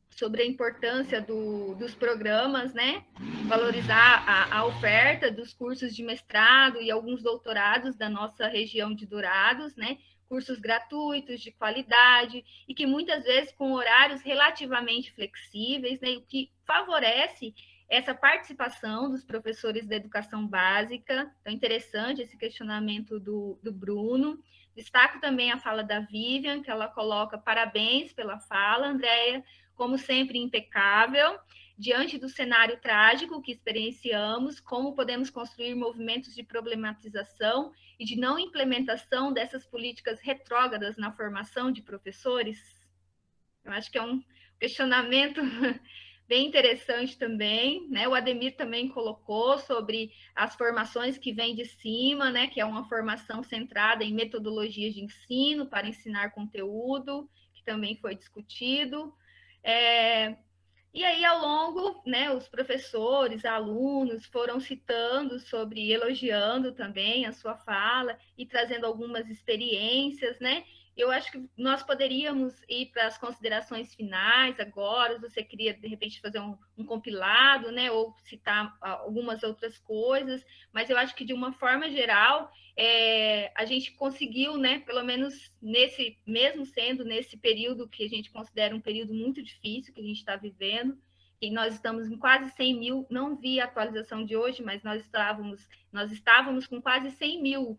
sobre a importância dos programas, né? Valorizar a oferta dos cursos de mestrado e alguns doutorados da nossa região de Dourados, né? Cursos gratuitos, de qualidade, e que muitas vezes com horários relativamente flexíveis, né? O que favorece essa participação dos professores da educação básica. Então, interessante esse questionamento do Bruno. Destaco também a fala da Vivian, que ela coloca parabéns pela fala, Andréia, como sempre impecável, diante do cenário trágico que experienciamos, como podemos construir movimentos de problematização e de não implementação dessas políticas retrógradas na formação de professores? Eu acho que é um questionamento bem interessante também, né? O Ademir também colocou sobre as formações que vêm de cima, né? Que é uma formação centrada em metodologias de ensino para ensinar conteúdo, que também foi discutido. E aí, ao longo, né, os professores, alunos foram citando sobre, elogiando também a sua fala e trazendo algumas experiências, né? Eu acho que nós poderíamos ir para as considerações finais agora. Você queria, de repente, fazer um compilado, né? Ou citar algumas outras coisas, mas eu acho que, de uma forma geral, a gente conseguiu, né? Pelo menos mesmo sendo nesse período que a gente considera um período muito difícil que a gente está vivendo, e nós estamos em quase 100 mil, não vi a atualização de hoje, mas nós estávamos com quase 100 mil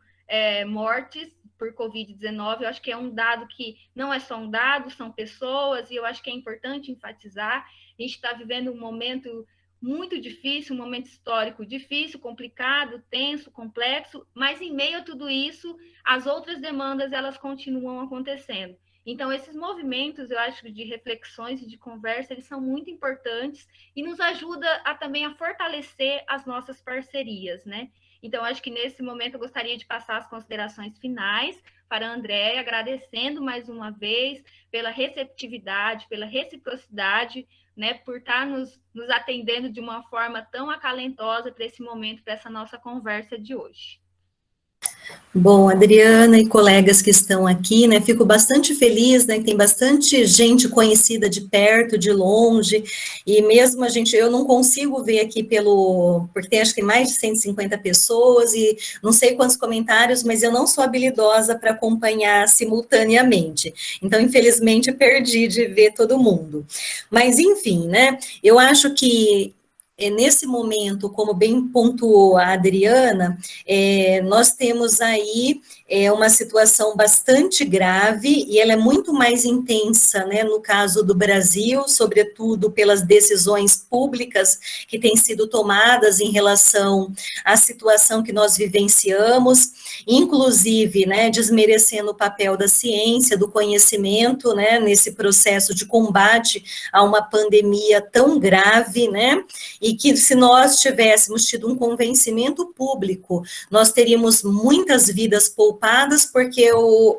mortes por Covid-19. Eu acho que é um dado que não é só um dado, são pessoas, e eu acho que é importante enfatizar. A gente está vivendo um momento muito difícil, um momento histórico difícil, complicado, tenso, complexo, mas em meio a tudo isso, as outras demandas, elas continuam acontecendo. Então, esses movimentos, eu acho, de reflexões e de conversa, eles são muito importantes e nos ajuda também a fortalecer as nossas parcerias, né? Então, acho que nesse momento eu gostaria de passar as considerações finais para a Andréia, agradecendo mais uma vez pela receptividade, pela reciprocidade, né, por estar nos atendendo de uma forma tão acalentosa para esse momento, para essa nossa conversa de hoje. Bom, Adriana e colegas que estão aqui, né, fico bastante feliz, né, que tem bastante gente conhecida de perto, de longe, e mesmo eu não consigo ver aqui porque tem acho que mais de 150 pessoas, e não sei quantos comentários, mas eu não sou habilidosa para acompanhar simultaneamente, então, infelizmente, perdi de ver todo mundo. Mas, enfim, né, eu acho que nesse momento, como bem pontuou a Adriana, nós temos aí uma situação bastante grave, e ela é muito mais intensa, né, no caso do Brasil, sobretudo pelas decisões públicas que têm sido tomadas em relação à situação que nós vivenciamos, inclusive, né, desmerecendo o papel da ciência, do conhecimento, né, nesse processo de combate a uma pandemia tão grave, né, e que se nós tivéssemos tido um convencimento público, nós teríamos muitas vidas poupadas, porque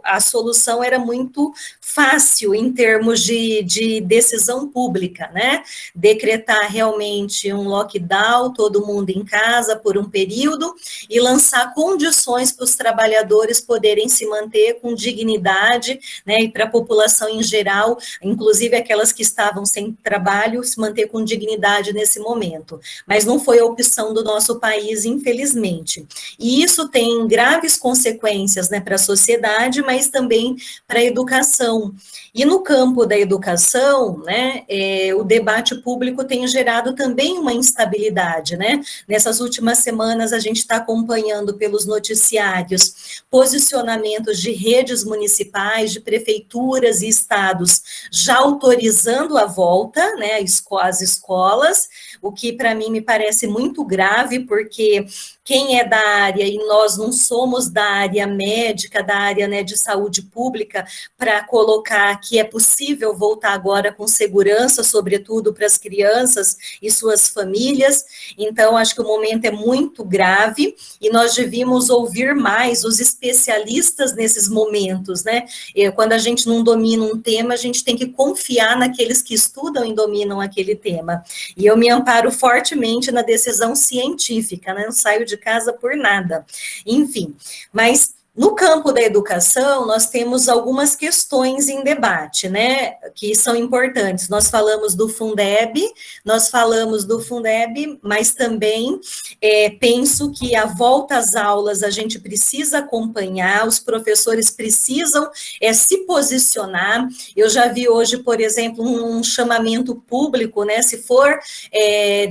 a solução era muito fácil em termos de decisão pública, né? Decretar realmente um lockdown, todo mundo em casa por um período, e lançar condições para os trabalhadores poderem se manter com dignidade, né? E para a população em geral, inclusive aquelas que estavam sem trabalho, se manter com dignidade nesse momento. momento, mas não foi a opção do nosso país, infelizmente. E isso tem graves consequências, né, para a sociedade, mas também para a educação. E no campo da educação, né, o debate público tem gerado também uma instabilidade, né? Nessas últimas semanas a gente está acompanhando pelos noticiários posicionamentos de redes municipais, de prefeituras e estados já autorizando a volta, né, às escolas, o que para mim me parece muito grave, porque quem é da área e nós não somos da área médica, da área, né, de saúde pública, para colocar que é possível voltar agora com segurança, sobretudo para as crianças e suas famílias. Então, acho que o momento é muito grave e nós devíamos ouvir mais os especialistas nesses momentos, né? Quando a gente não domina um tema, a gente tem que confiar naqueles que estudam e dominam aquele tema. E eu me amparo fortemente na decisão científica, né? Não saio de casa por nada. Enfim, mas no campo da educação, nós temos algumas questões em debate, né, que são importantes. Nós falamos do Fundeb, mas também penso que a volta às aulas a gente precisa acompanhar, os professores precisam se posicionar. Eu já vi hoje, por exemplo, um chamamento público, né, se for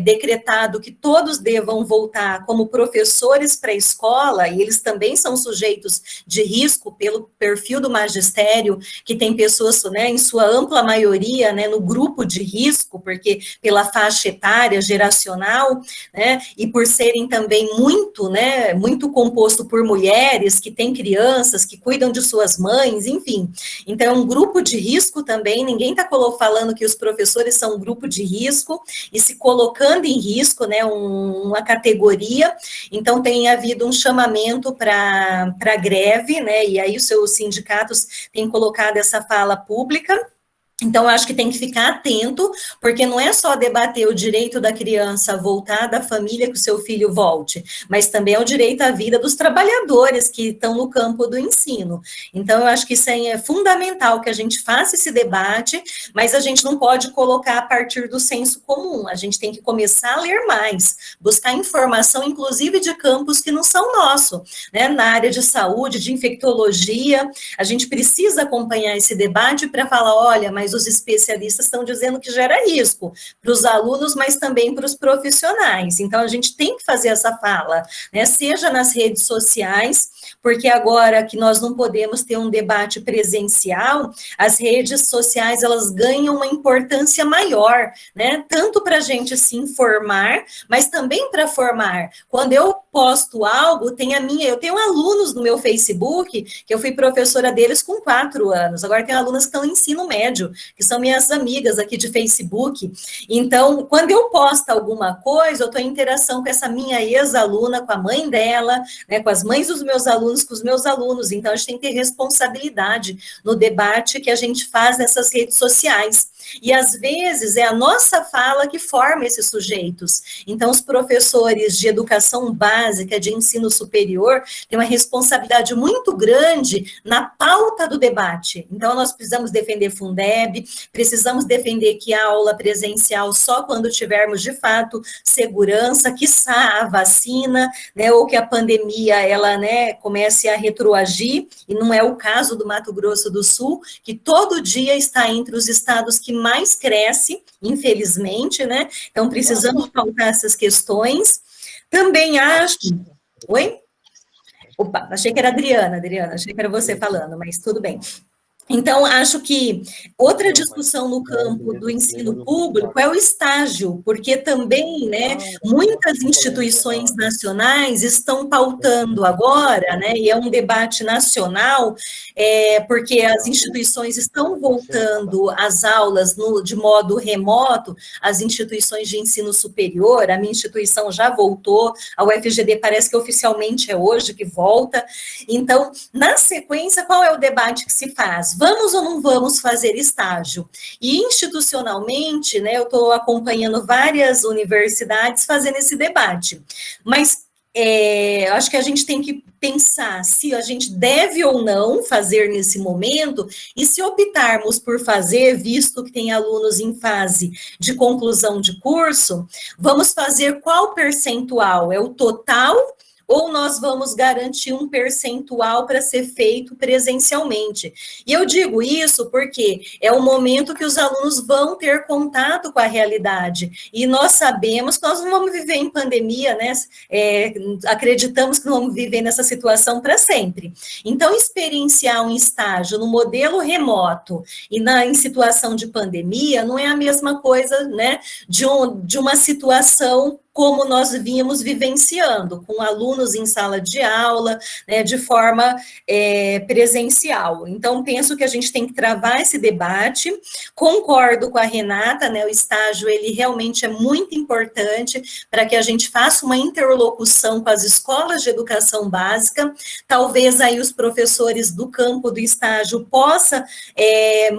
decretado que todos devam voltar como professores para a escola, e eles também são sujeitos de risco pelo perfil do magistério, que tem pessoas, né, em sua ampla maioria, né, no grupo de risco, porque pela faixa etária, geracional, né, e por serem também muito, né, muito composto por mulheres que têm crianças, que cuidam de suas mães, enfim. Então, é um grupo de risco também, ninguém está falando que os professores são um grupo de risco e se colocando em risco, né, uma categoria. Então, tem havido um chamamento para greve, né, e aí os seus sindicatos têm colocado essa fala pública. Então, eu acho que tem que ficar atento, porque não é só debater o direito da criança voltar da família que o seu filho volte, mas também é o direito à vida dos trabalhadores que estão no campo do ensino. Então, eu acho que isso é fundamental, que a gente faça esse debate, mas a gente não pode colocar a partir do senso comum, a gente tem que começar a ler mais, buscar informação, inclusive de campos que não são nossos, né, na área de saúde, de infectologia, a gente precisa acompanhar esse debate para falar, olha, mas os especialistas estão dizendo que gera risco para os alunos, mas também para os profissionais. Então, a gente tem que fazer essa fala, né, seja nas redes sociais, porque agora que nós não podemos ter um debate presencial, as redes sociais, elas ganham uma importância maior, né, tanto para a gente se informar, mas também para formar. Quando eu posto algo, eu tenho alunos no meu Facebook, que eu fui professora deles com 4 anos, agora tenho alunas que estão em ensino médio, que são minhas amigas aqui de Facebook. Então, quando eu posto alguma coisa, eu estou em interação com essa minha ex-aluna, com a mãe dela, né, com as mães dos meus alunos, com os meus alunos. Então, a gente tem que ter responsabilidade no debate que a gente faz nessas redes sociais. E, às vezes, é a nossa fala que forma esses sujeitos. Então, os professores de educação básica, de ensino superior, têm uma responsabilidade muito grande na pauta do debate. Então, nós precisamos defender Fundeb, precisamos defender que a aula presencial só quando tivermos, de fato, segurança, quiçá a vacina, né, ou que a pandemia, ela, né, comece a retroagir, e não é o caso do Mato Grosso do Sul, que todo dia está entre os estados que mais cresce, infelizmente, né? Então, precisamos pautar essas questões. Também acho... Oi? Opa, achei que era Adriana, achei que era você falando, mas tudo bem. Então, acho que outra discussão no campo do ensino público é o estágio, porque também, né, muitas instituições nacionais estão pautando agora, né, e é um debate nacional, porque as instituições estão voltando às aulas de modo remoto, as instituições de ensino superior, a minha instituição já voltou, a UFGD parece que oficialmente é hoje que volta. Então, na sequência, qual é o debate que se faz? Vamos ou não vamos fazer estágio? E institucionalmente, né, eu estou acompanhando várias universidades fazendo esse debate, mas acho que a gente tem que pensar se a gente deve ou não fazer nesse momento, e se optarmos por fazer, visto que tem alunos em fase de conclusão de curso, vamos fazer qual percentual? É o total? Ou nós vamos garantir um percentual para ser feito presencialmente? E eu digo isso porque é o momento que os alunos vão ter contato com a realidade, e nós sabemos que nós não vamos viver em pandemia, né? Acreditamos que não vamos viver nessa situação para sempre. Então, experienciar um estágio no modelo remoto e em situação de pandemia não é a mesma coisa, né, de uma situação como nós vínhamos vivenciando, com alunos em sala de aula, né, de forma presencial. Então, penso que a gente tem que travar esse debate. Concordo com a Renata, né, o estágio, ele realmente é muito importante para que a gente faça uma interlocução com as escolas de educação básica. Talvez aí os professores do campo do estágio possam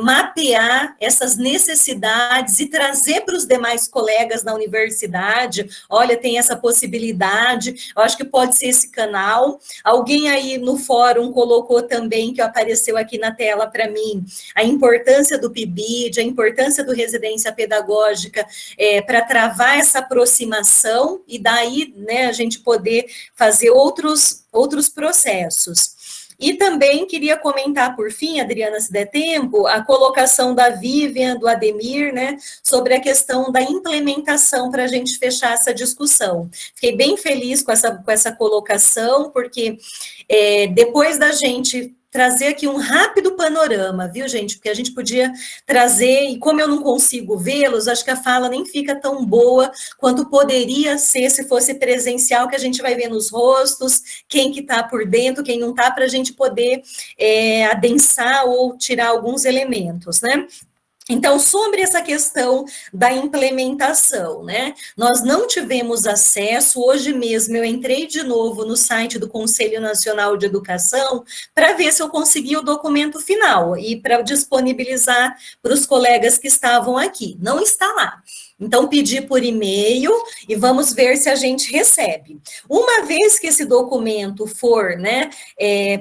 mapear essas necessidades e trazer para os demais colegas na universidade. Olha, tem essa possibilidade, eu acho que pode ser esse canal. Alguém aí no fórum colocou também, que apareceu aqui na tela para mim, a importância do PIBID, a importância do residência pedagógica para travar essa aproximação e daí, né, a gente poder fazer outros processos. E também queria comentar, por fim, Adriana, se der tempo, a colocação da Vivian, do Ademir, né, sobre a questão da implementação para a gente fechar essa discussão. Fiquei bem feliz com essa colocação, porque depois da gente trazer aqui um rápido panorama, viu, gente? Porque a gente podia trazer, e como eu não consigo vê-los, acho que a fala nem fica tão boa quanto poderia ser se fosse presencial, que a gente vai ver nos rostos, quem que está por dentro, quem não está, para a gente poder adensar ou tirar alguns elementos, né? Então, sobre essa questão da implementação, né, nós não tivemos acesso, hoje mesmo eu entrei de novo no site do Conselho Nacional de Educação para ver se eu consegui o documento final e para disponibilizar para os colegas que estavam aqui. Não está lá. Então, pedi por e-mail e vamos ver se a gente recebe. Uma vez que esse documento for, né,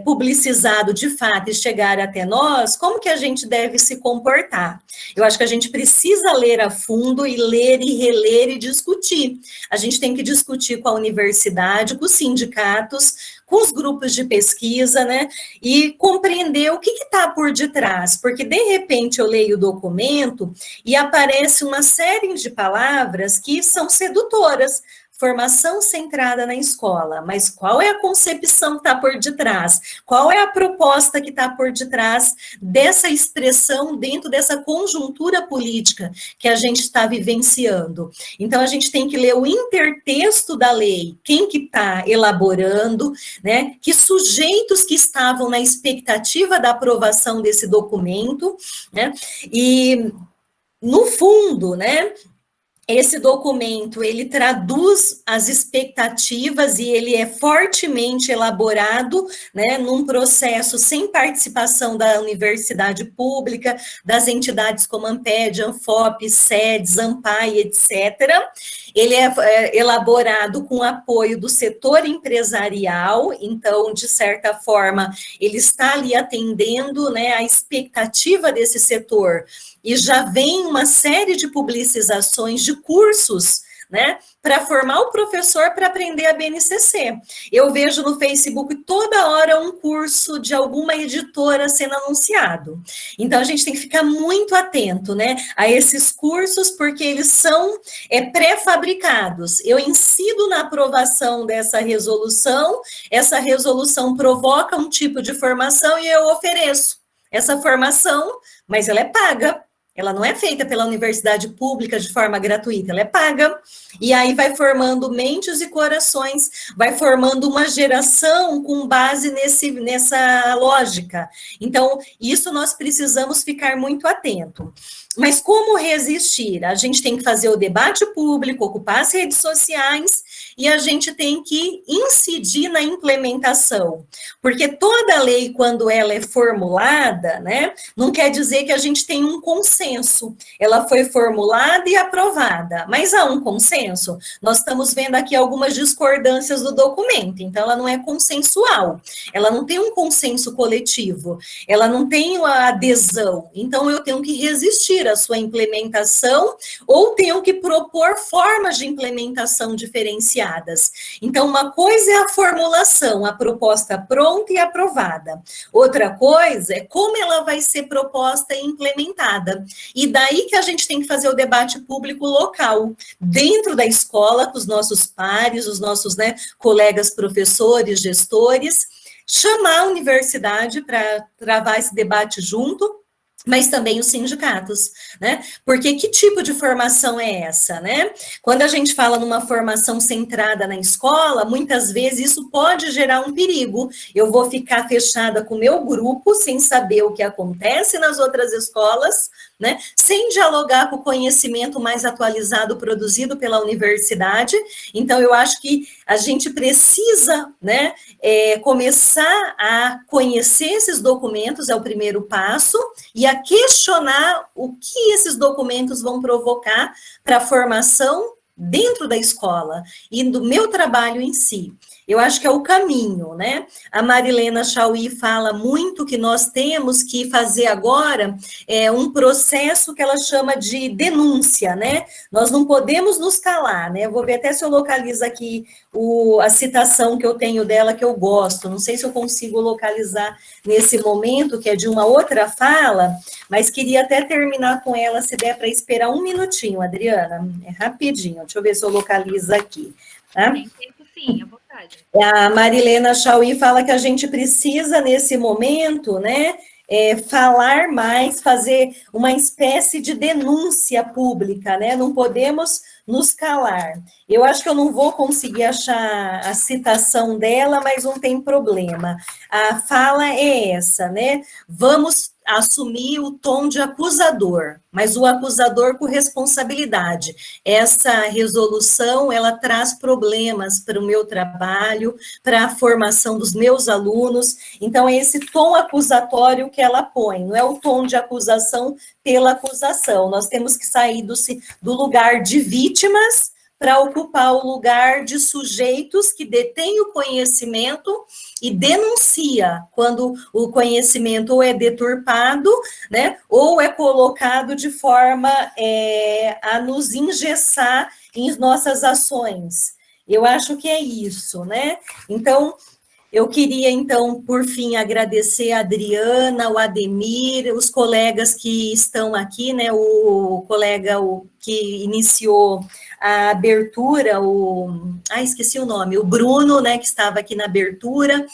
publicizado de fato e chegar até nós, como que a gente deve se comportar? Eu acho que a gente precisa ler a fundo e ler e reler e discutir. A gente tem que discutir com a universidade, com os sindicatos, com os grupos de pesquisa, né, e compreender o que está por detrás, porque de repente eu leio o documento e aparece uma série de palavras que são sedutoras, formação centrada na escola, mas qual é a concepção que está por detrás? Qual é a proposta que está por detrás dessa expressão dentro dessa conjuntura política que a gente está vivenciando? Então, a gente tem que ler o intertexto da lei, quem que está elaborando, né? Que sujeitos que estavam na expectativa da aprovação desse documento, né? E, no fundo, né, esse documento, ele traduz as expectativas e ele é fortemente elaborado, né, num processo sem participação da universidade pública, das entidades como Amped, Anfop, SEDES, AMPAI, etc. Ele é elaborado com apoio do setor empresarial, então, de certa forma, ele está ali atendendo, né, a expectativa desse setor. E já vem uma série de publicizações de cursos, né, para formar o professor para aprender a BNCC. Eu vejo no Facebook toda hora um curso de alguma editora sendo anunciado. Então, a gente tem que ficar muito atento, né, a esses cursos, porque eles são pré-fabricados. Eu incido na aprovação dessa resolução, essa resolução provoca um tipo de formação e eu ofereço essa formação, mas ela é paga. Ela não é feita pela universidade pública de forma gratuita, ela é paga. E aí vai formando mentes e corações, vai formando uma geração com base nessa lógica. Então, isso nós precisamos ficar muito atento. Mas como resistir? A gente tem que fazer o debate público, ocupar as redes sociais e a gente tem que incidir na implementação, porque toda lei, quando ela é formulada, né, não quer dizer que a gente tem um consenso. Ela foi formulada e aprovada, mas há um consenso? Nós estamos vendo aqui algumas discordâncias do documento, então ela não é consensual, ela não tem um consenso coletivo, ela não tem a adesão, então eu tenho que resistir à sua implementação ou tenho que propor formas de implementação diferenciadas. Então, uma coisa é a formulação, a proposta pronta e aprovada. Outra coisa é como ela vai ser proposta e implementada. E daí que a gente tem que fazer o debate público local, dentro da escola, com os nossos pares, os nossos, né, colegas professores, gestores, chamar a universidade para travar esse debate junto, mas também os sindicatos, né? Porque que tipo de formação é essa, né? Quando a gente fala numa formação centrada na escola, muitas vezes isso pode gerar um perigo. Eu vou ficar fechada com o meu grupo, sem saber o que acontece nas outras escolas, né? Sem dialogar com o conhecimento mais atualizado produzido pela universidade. Então, eu acho que a gente precisa, né, começar a conhecer esses documentos, é o primeiro passo, e a questionar o que esses documentos vão provocar para a formação dentro da escola e do meu trabalho em si. Eu acho que é o caminho, né? A Marilena Chauí fala muito que nós temos que fazer agora um processo que ela chama de denúncia, né? Nós não podemos nos calar, né? Eu vou ver até se eu localizo aqui a citação que eu tenho dela, que eu gosto. Não sei se eu consigo localizar nesse momento, que é de uma outra fala, mas queria até terminar com ela, se der para esperar um minutinho, Adriana. É rapidinho, deixa eu ver se eu localizo aqui. Tá? Tem tempo sim, à vontade. A Marilena Chauí fala que a gente precisa, nesse momento, né, falar mais, fazer uma espécie de denúncia pública, né, não podemos nos calar. Eu acho que eu não vou conseguir achar a citação dela, mas não tem problema. A fala é essa, né, vamos assumir o tom de acusador, mas o acusador com responsabilidade. Essa resolução, ela traz problemas para o meu trabalho, para a formação dos meus alunos, então é esse tom acusatório que ela põe, não é o tom de acusação pela acusação, nós temos que sair do lugar de vítimas para ocupar o lugar de sujeitos que detêm o conhecimento e denuncia quando o conhecimento ou é deturpado, né, ou é colocado de forma a nos engessar em nossas ações. Eu acho que é isso, né? Então, eu queria, então, por fim, agradecer a Adriana, o Ademir, os colegas que estão aqui, né, o colega que iniciou a abertura, esqueci o nome, o Bruno, né, que estava aqui na abertura,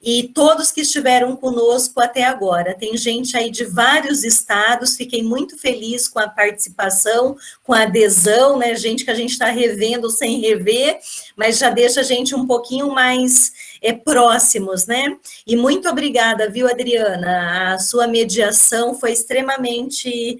e todos que estiveram conosco até agora. Tem gente aí de vários estados, fiquei muito feliz com a participação, com a adesão, né, gente que a gente está revendo sem rever, mas já deixa a gente um pouquinho mais próximos, né? E muito obrigada, viu, Adriana? A sua mediação foi extremamente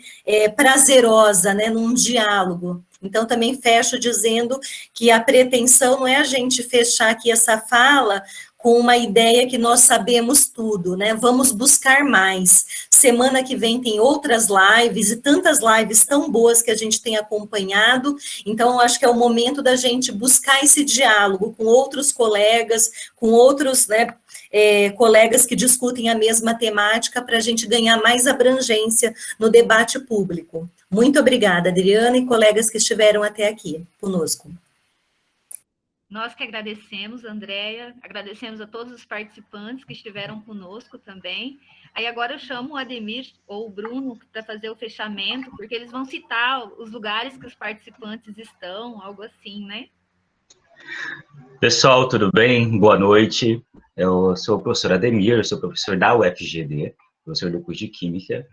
prazerosa, né, num diálogo. Então, também fecho dizendo que a pretensão não é a gente fechar aqui essa fala com uma ideia que nós sabemos tudo, né? Vamos buscar mais. Semana que vem tem outras lives, e tantas lives tão boas que a gente tem acompanhado, então acho que é o momento da gente buscar esse diálogo com outros colegas, com outros, né, colegas que discutem a mesma temática, para a gente ganhar mais abrangência no debate público. Muito obrigada, Adriana, e colegas que estiveram até aqui conosco. Nós que agradecemos, Andréia, agradecemos a todos os participantes que estiveram conosco também. Aí agora eu chamo o Ademir ou o Bruno para fazer o fechamento, porque eles vão citar os lugares que os participantes estão, algo assim, né? Pessoal, tudo bem? Boa noite. Eu sou o professor Ademir, eu sou professor da UFGD, professor do curso de Química.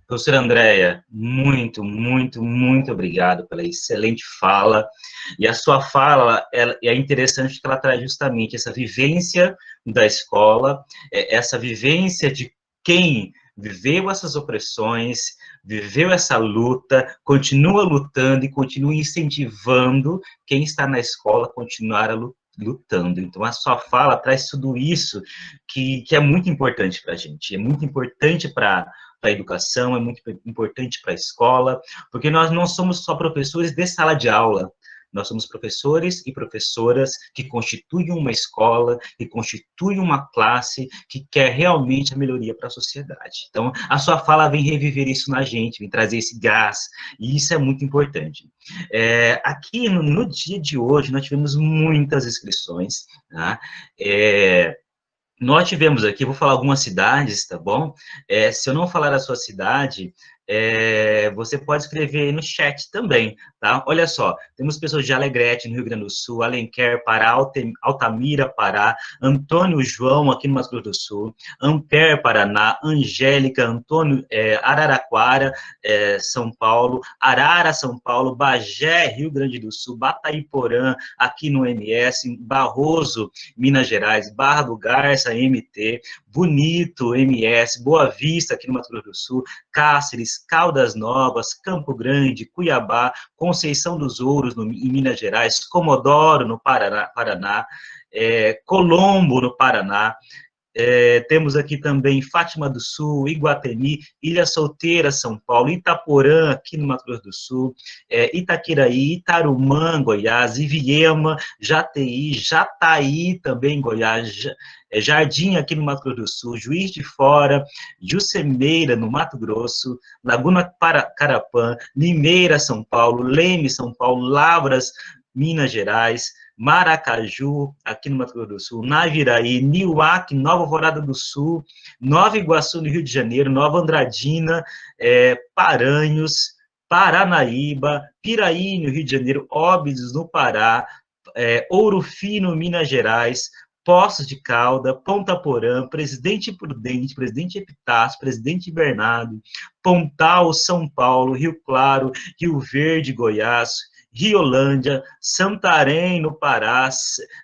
Professora Andréia, muito obrigado pela excelente fala. E a sua fala é interessante, que ela traz justamente essa vivência da escola, essa vivência de quem viveu essas opressões, viveu essa luta, continua lutando e continua incentivando quem está na escola a continuar lutando. Então, a sua fala traz tudo isso que é muito importante para a gente, é muito importante para a educação, é muito importante para a escola, porque nós não somos só professores de sala de aula, nós somos professores e professoras que constituem uma escola, que constituem uma classe, que quer realmente a melhoria para a sociedade. Então, a sua fala vem reviver isso na gente, vem trazer esse gás, e isso é muito importante. Aqui, no dia de hoje, nós tivemos muitas inscrições, tá? Nós tivemos aqui, vou falar algumas cidades, tá bom? Se eu não falar a sua cidade, você pode escrever aí no chat também, tá? Olha só, temos pessoas de Alegrete, no Rio Grande do Sul, Alenquer, Pará, Altamira, Pará, Antônio João, aqui no Mato Grosso do Sul, Ampere, Paraná, Angélica, Antônio, Araraquara, São Paulo, Arara, São Paulo, Bagé, Rio Grande do Sul, Batayporã, aqui no MS, Barroso, Minas Gerais, Barra do Garça, MT, Bonito, MS, Boa Vista, aqui no Mato Grosso do Sul, Cáceres, Caldas Novas, Campo Grande, Cuiabá, Conceição dos Ouros, em Minas Gerais, Comodoro, no Paraná, Colombo, no Paraná. Temos aqui também Fátima do Sul, Iguatemi, Ilha Solteira, São Paulo, Itaporã, aqui no Mato Grosso do Sul, Itaquiraí, Itarumã, Goiás, Iviema, Jataí, também Goiás, Jardim, aqui no Mato Grosso do Sul, Juiz de Fora, Juscemeira, no Mato Grosso, Laguna Carapã, Limeira, São Paulo, Leme, São Paulo, Lavras, Minas Gerais, Maracaju, aqui no Mato Grosso do Sul, Naviraí, Niuaque, Nova Alvorada do Sul, Nova Iguaçu, no Rio de Janeiro, Nova Andradina, Paranhos, Paranaíba, Piraí, no Rio de Janeiro, Óbidos, no Pará, Ouro Fino, Minas Gerais, Poços de Calda, Ponta Porã, Presidente Prudente, Presidente Epitácio, Presidente Bernardo, Pontal, São Paulo, Rio Claro, Rio Verde, Goiás, Riolândia, Santarém, no Pará,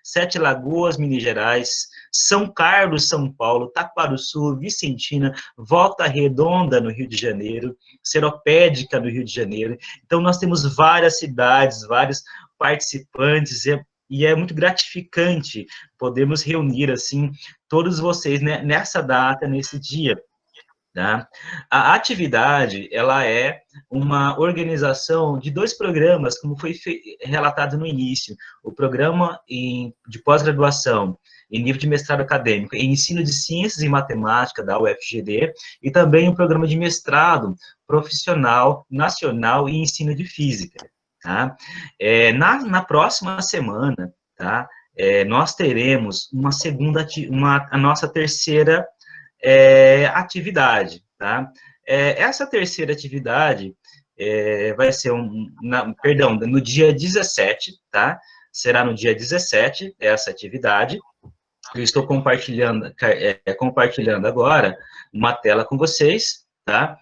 Sete Lagoas, Minas Gerais, São Carlos, São Paulo, Taquarussu, Vicentina, Volta Redonda, no Rio de Janeiro, Seropédica, no Rio de Janeiro. Então, nós temos várias cidades, vários participantes, e é muito gratificante podermos reunir, assim, todos vocês, né, nessa data, nesse dia. Tá? A atividade, ela é uma organização de 2 programas, como foi relatado no início, o programa de pós-graduação em nível de mestrado acadêmico em ensino de ciências e matemática da UFGD, e também o programa de mestrado profissional nacional em ensino de física. Tá? Na próxima semana, tá? Nós teremos a nossa terceira atividade, tá? Essa terceira atividade vai ser no dia 17, tá? Será no dia 17 essa atividade. Eu estou compartilhando agora uma tela com vocês, tá?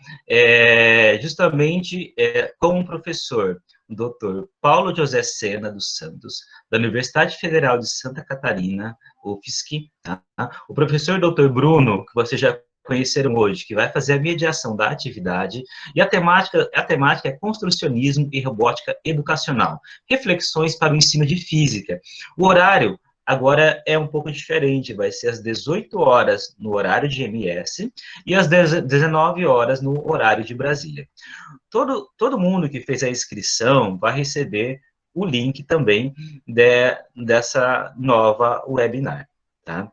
Justamente com o professor Dr. Paulo José Sena dos Santos, da Universidade Federal de Santa Catarina, UFSC, tá? O professor Dr. Bruno, que vocês já conheceram hoje, que vai fazer a mediação da atividade, e a temática é construcionismo e robótica educacional, reflexões para o ensino de física. O horário agora é um pouco diferente, vai ser às 18 horas no horário de MS e às 19 horas no horário de Brasília. Todo mundo que fez a inscrição vai receber o link também dessa nova webinar, tá?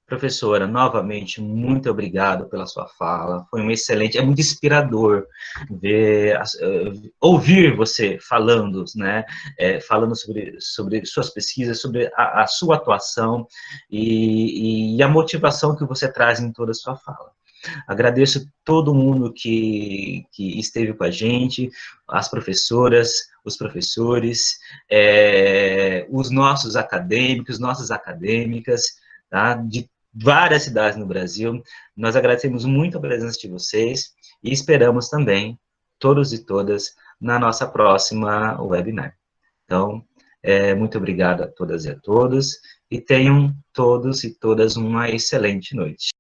Professora, novamente, muito obrigado pela sua fala, foi um excelente, é muito inspirador ouvir você falando, né, falando sobre suas pesquisas, sobre a sua atuação e a motivação que você traz em toda a sua fala. Agradeço todo mundo que esteve com a gente, as professoras, os professores, os nossos acadêmicos, nossas acadêmicas, tá, de várias cidades no Brasil. Nós agradecemos muito a presença de vocês e esperamos também todos e todas na nossa próxima webinar. Então, muito obrigado a todas e a todos, e tenham todos e todas uma excelente noite.